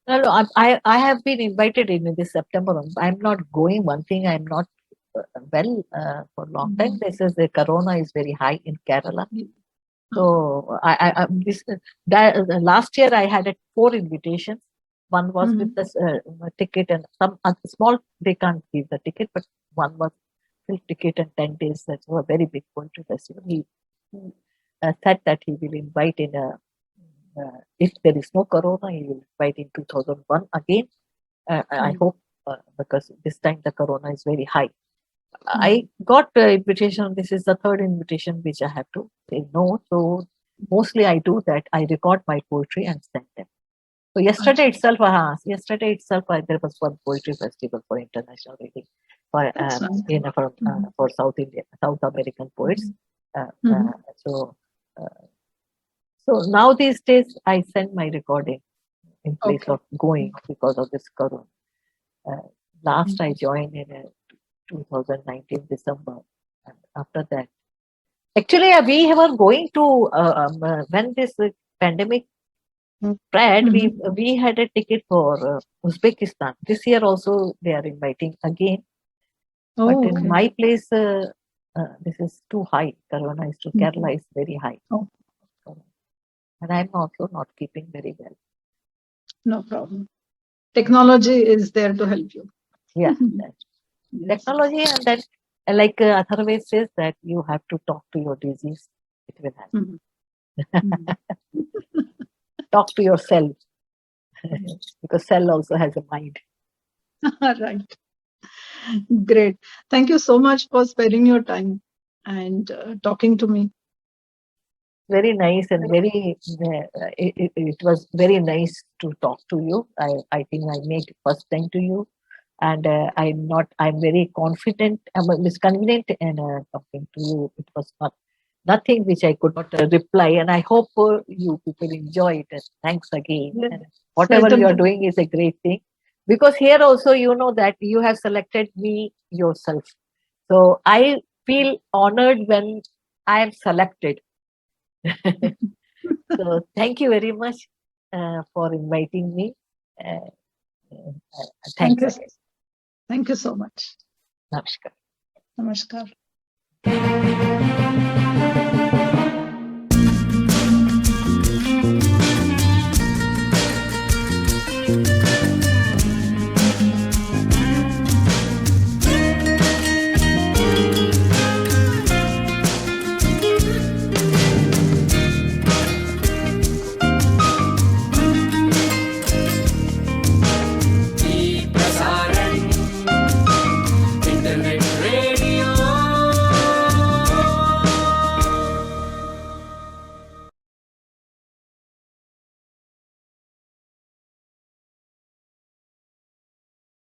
No, I have been invited in this September. I'm not going. One thing, I'm not well for a long time. This is the corona is very high in Kerala. So last year I had 4 invitations. One was with the ticket and some small. They can't give the ticket, but one was full ticket and 10 days. That's a very big poetry festival. He said that he will invite in a. If there is no corona, he will invite in 2001 again. I hope because this time the corona is very high. I got the invitation. This is the 3rd invitation which I have to say no. So mostly I do that. I record my poetry and send them. So yesterday itself, there was one poetry festival for international reading for for South American poets. So now these days I send my recording in place of going because of this corona. Last I joined in 2019 December, and after that, actually we were going to when this pandemic spread, we had a ticket for Uzbekistan. This year also they are inviting again, but in my place this is too high. Corona is too. Kerala is very high, and I'm also not keeping very well. No problem. Technology is there to help you. Yeah. Technology, and then like Atharva says that you have to talk to your disease. It will happen. Talk to yourself because cell also has a mind. Right. Great. Thank you so much for sparing your time and talking to me. Very nice and very. It was very nice to talk to you. I think I made first time to you. And I'm very confident, I'm convenient in talking to you. It was nothing which I could not reply. And I hope you people enjoy it. And thanks again. And whatever you are doing is a great thing. Because here also, you know that you have selected me yourself. So I feel honored when I am selected. So thank you very much for inviting me. Thanks again. Thank you so much. Namaskar. Namaskar.